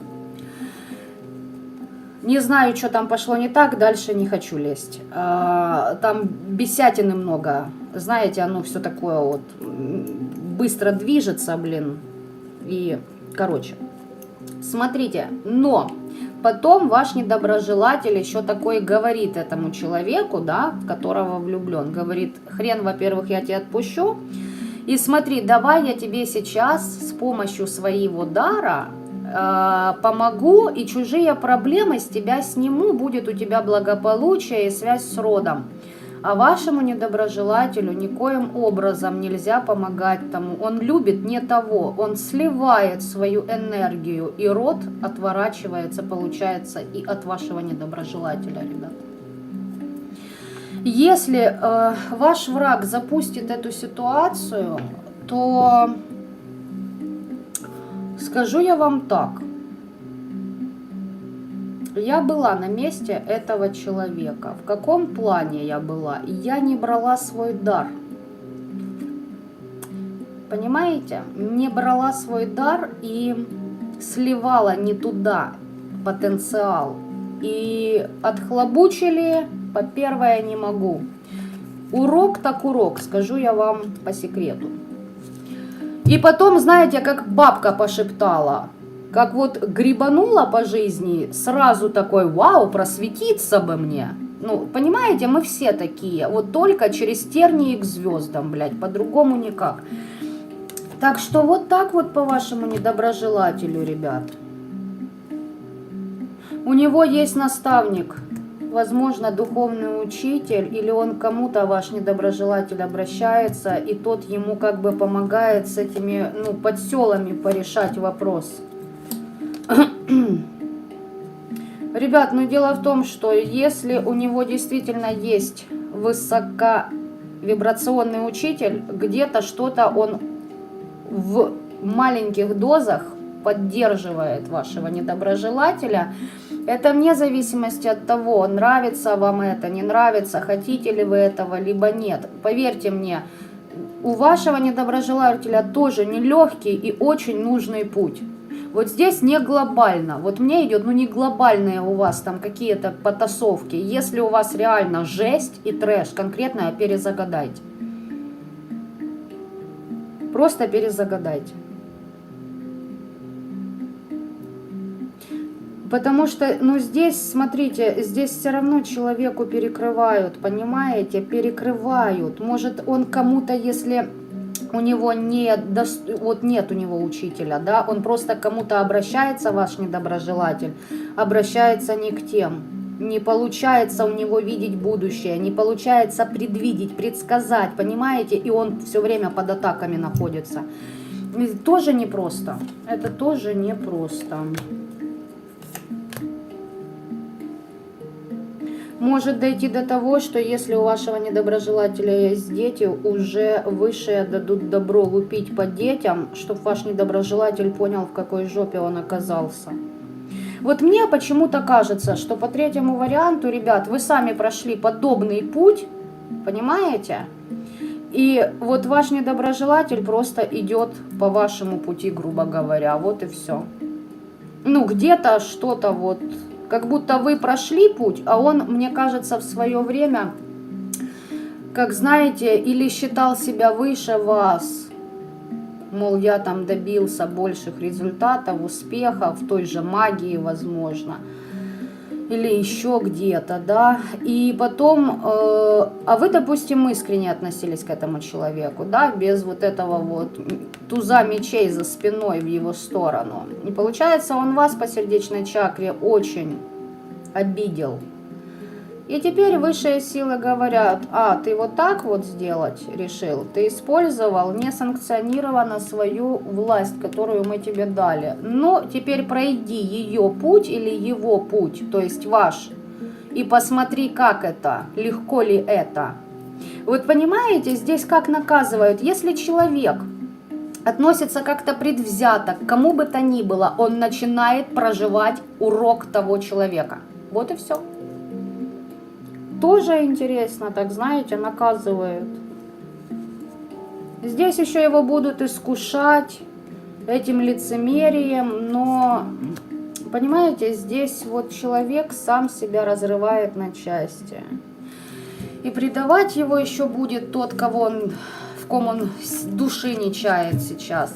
Не знаю, что там пошло не так, дальше не хочу лезть. Там бесятины много. Знаете, оно все такое вот быстро движется, блин. И, короче, смотрите, но потом ваш недоброжелатель еще такой говорит этому человеку, да, в которого влюблен. Говорит, хрен, во-первых, я тебя отпущу. И смотри, давай я тебе сейчас с помощью своего дара помогу, и чужие проблемы с тебя сниму, будет у тебя благополучие и связь с родом. А вашему недоброжелателю никоим образом нельзя помогать тому. Он любит не того, он сливает свою энергию, и род отворачивается, получается, и от вашего недоброжелателя, ребят. Если ваш враг запустит эту ситуацию, то скажу я вам так. Я была на месте этого человека. В каком плане я была? Я не брала свой дар. Понимаете? Не брала свой дар и сливала не туда потенциал. И отхлобучили, по первое, не могу. Урок так урок, скажу я вам по секрету. И потом, знаете, как бабка пошептала, как вот грибанула по жизни, сразу такой, вау, просветиться бы мне. Ну, понимаете, мы все такие, вот только через тернии к звездам, блядь, по-другому никак. Так что вот так вот по вашему недоброжелателю, ребят. У него есть наставник, возможно, духовный учитель, или он кому-то, ваш недоброжелатель, обращается, и тот ему как бы помогает с этими, ну, подселами порешать вопрос. Ребят, ну дело в том, что если у него действительно есть высоковибрационный учитель, где-то что-то он в маленьких дозах поддерживает вашего недоброжелателя. Это вне зависимости от того, нравится вам это, не нравится, хотите ли вы этого, либо нет. Поверьте мне, у вашего недоброжелателя тоже нелегкий и очень нужный путь. Вот здесь не глобально. Вот мне идет, ну не глобальные у вас там какие-то потасовки. Если у вас реально жесть и трэш, конкретно перезагадайте. Просто перезагадайте. Потому что, ну здесь, смотрите, здесь все равно человеку перекрывают, понимаете, перекрывают. Может он кому-то, если у него вот нет у него учителя, да, он просто к кому-то обращается, ваш недоброжелатель, обращается не к тем. Не получается у него видеть будущее, не получается предвидеть, предсказать, понимаете, и он все время под атаками находится. Тоже непросто, это тоже непросто. Может дойти до того, что если у вашего недоброжелателя есть дети, уже высшие дадут добро лупить по детям, чтобы ваш недоброжелатель понял, в какой жопе он оказался. Вот мне почему-то кажется, что по третьему варианту, ребят, вы сами прошли подобный путь, понимаете? И вот ваш недоброжелатель просто идет по вашему пути, грубо говоря, вот и все. Ну, где-то что-то вот... Как будто вы прошли путь, а он, мне кажется, в свое время, как знаете, или считал себя выше вас, мол, я там добился больших результатов, успехов, той же магии, возможно. или еще где-то, да, и потом, а вы, допустим, искренне относились к этому человеку, да, без вот этого вот туза мечей за спиной в его сторону. И получается, он вас по сердечной чакре очень обидел. И теперь высшие силы говорят, а, ты вот так вот сделать решил, ты использовал несанкционированно свою власть, которую мы тебе дали. Но теперь пройди ее путь или его путь, то есть ваш, и посмотри, как это, легко ли это. Вот понимаете, здесь как наказывают, если человек относится как-то предвзято к кому бы то ни было, он начинает проживать урок того человека. Вот и все. Тоже интересно, так знаете, наказывают. Здесь еще его будут искушать этим лицемерием, но, понимаете, здесь вот человек сам себя разрывает на части. И предавать его еще будет тот, в ком он души не чает сейчас.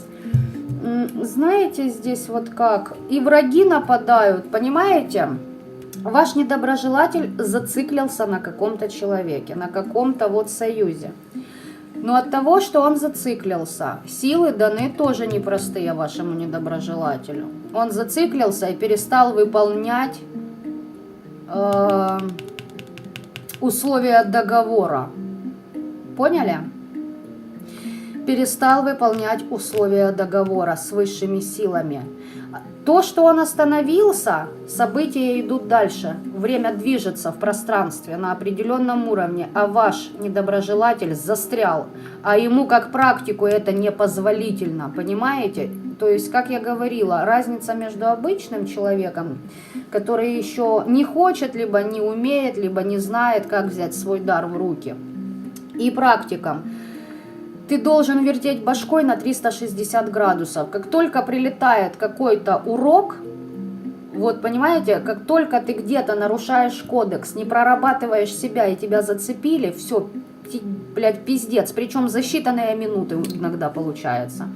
Знаете, здесь вот как, и враги нападают, понимаете? Ваш недоброжелатель зациклился на каком-то человеке, на каком-то вот союзе. Но от того, что он зациклился, силы даны тоже непростые вашему недоброжелателю. Он зациклился и перестал выполнять условия договора. Поняли? Перестал выполнять условия договора с высшими силами. То, что он остановился, события идут дальше. Время движется в пространстве на определенном уровне, а ваш недоброжелатель застрял. А ему как практику это непозволительно, понимаете? То есть, как я говорила, разница между обычным человеком, который еще не хочет, либо не умеет, либо не знает, как взять свой дар в руки, и практиком. Ты должен вертеть башкой на 360 градусов. Как только прилетает какой-то урок, вот понимаете, как только ты где-то нарушаешь кодекс, не прорабатываешь себя и тебя зацепили, все, блядь, пиздец. Причем за считанные минуты иногда получается.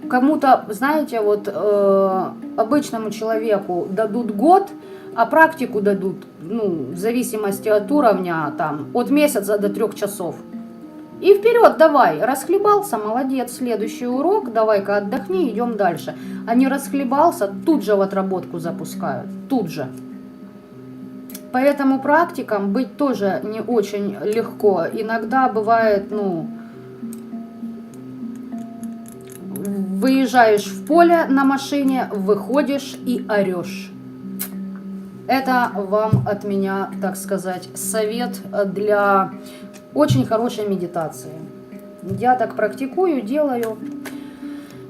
Кому-то, знаете, вот обычному человеку дадут год, а практику дадут, ну, в зависимости от уровня, там, от месяца до 3 часов. И вперед давай, расхлебался, молодец, следующий урок, давай-ка отдохни, идем дальше. А не расхлебался, тут же в отработку запускают, тут же. Поэтому практикам быть тоже не очень легко. Иногда бывает, ну, выезжаешь в поле на машине, выходишь и орешь. Это вам от меня, так сказать, совет для очень хорошей медитации. Я так практикую, делаю.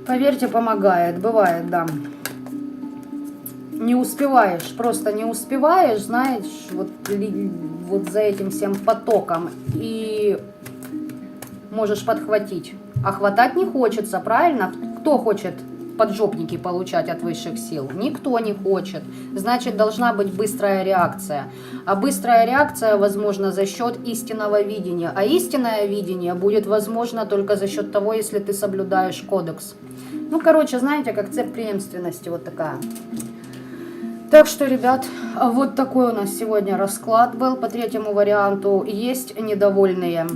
Поверьте, помогает. Бывает, да. Не успеваешь, просто не успеваешь, знаешь, вот за этим всем потоком. И можешь подхватить. А хватать не хочется, правильно? Кто хочет поджопники получать от высших сил? Никто не хочет. Значит, должна быть быстрая реакция. А быстрая реакция возможна за счет истинного видения. А истинное видение будет возможно только за счет того, если ты соблюдаешь кодекс. Ну, короче, знаете, как цепь преемственности вот такая. Так что, ребят, вот такой у нас сегодня расклад был по третьему варианту. Есть недовольные.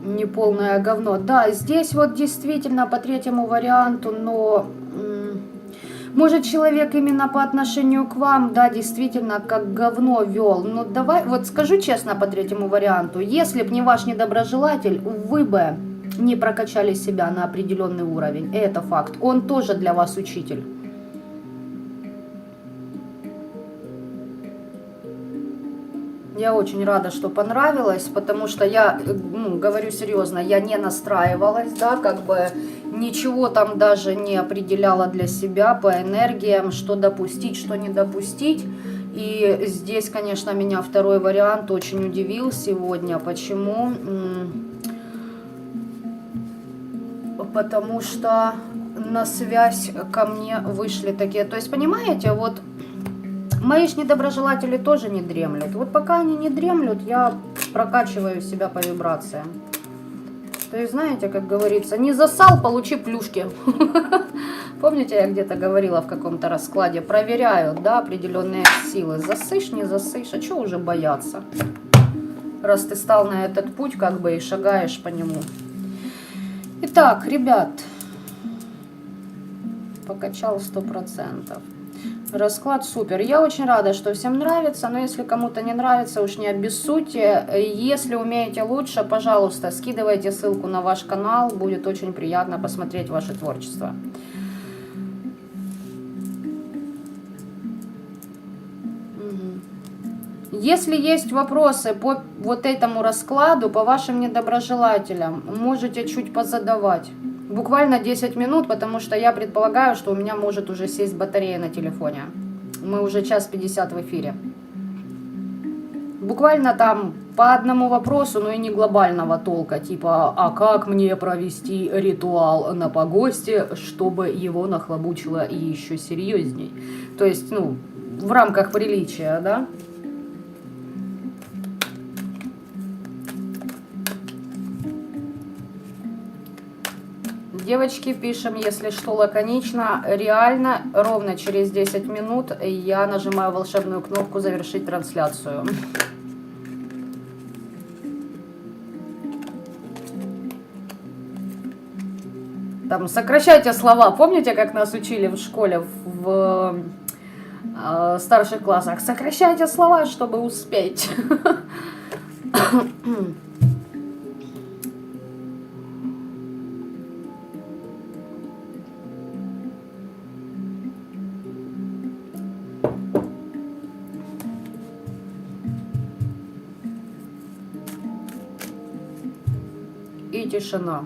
Неполное говно. Да, здесь вот действительно по третьему варианту, но может человек именно по отношению к вам, да, действительно как говно вел. Но давай, вот скажу честно по третьему варианту, если б не ваш недоброжелатель, вы бы не прокачали себя на определенный уровень. Это факт. Он тоже для вас учитель. Я очень рада, что понравилось, потому что я, говорю серьезно, я не настраивалась, да, как бы ничего там даже не определяла для себя по энергиям, что допустить, что не допустить. И здесь, конечно, меня второй вариант очень удивил сегодня. Почему? Потому что на связь ко мне вышли такие, то есть, понимаете, вот... Мои ж недоброжелатели тоже не дремлют. Вот пока они не дремлют, я прокачиваю себя по вибрациям. То есть, знаете, как говорится, не засал, получи плюшки. Помните, я где-то говорила в каком-то раскладе, проверяют, да, определенные силы. Засышь, не засышь, а что уже бояться? Раз ты стал на этот путь, как бы, и шагаешь по нему. Итак, ребят, покачал 100%. Расклад супер. Я очень рада, что всем нравится, но если кому-то не нравится, уж не обессудьте. Если умеете лучше, пожалуйста, скидывайте ссылку на ваш канал, будет очень приятно посмотреть ваше творчество. Если есть вопросы по вот этому раскладу, по вашим недоброжелателям, можете чуть позадавать. Буквально 10 минут, потому что я предполагаю, что у меня может уже сесть батарея на телефоне. Мы уже 1:50 в эфире. Буквально там по одному вопросу, но и не глобального толка, типа, а как мне провести ритуал на погосте, чтобы его нахлобучило и еще серьезней. То есть, ну, в рамках приличия, да? Девочки, пишем, если что, лаконично. Реально, ровно через 10 минут я нажимаю волшебную кнопку «Завершить трансляцию». Там сокращайте слова. Помните, как нас учили в школе в старших классах? Сокращайте слова, чтобы успеть. И тишина.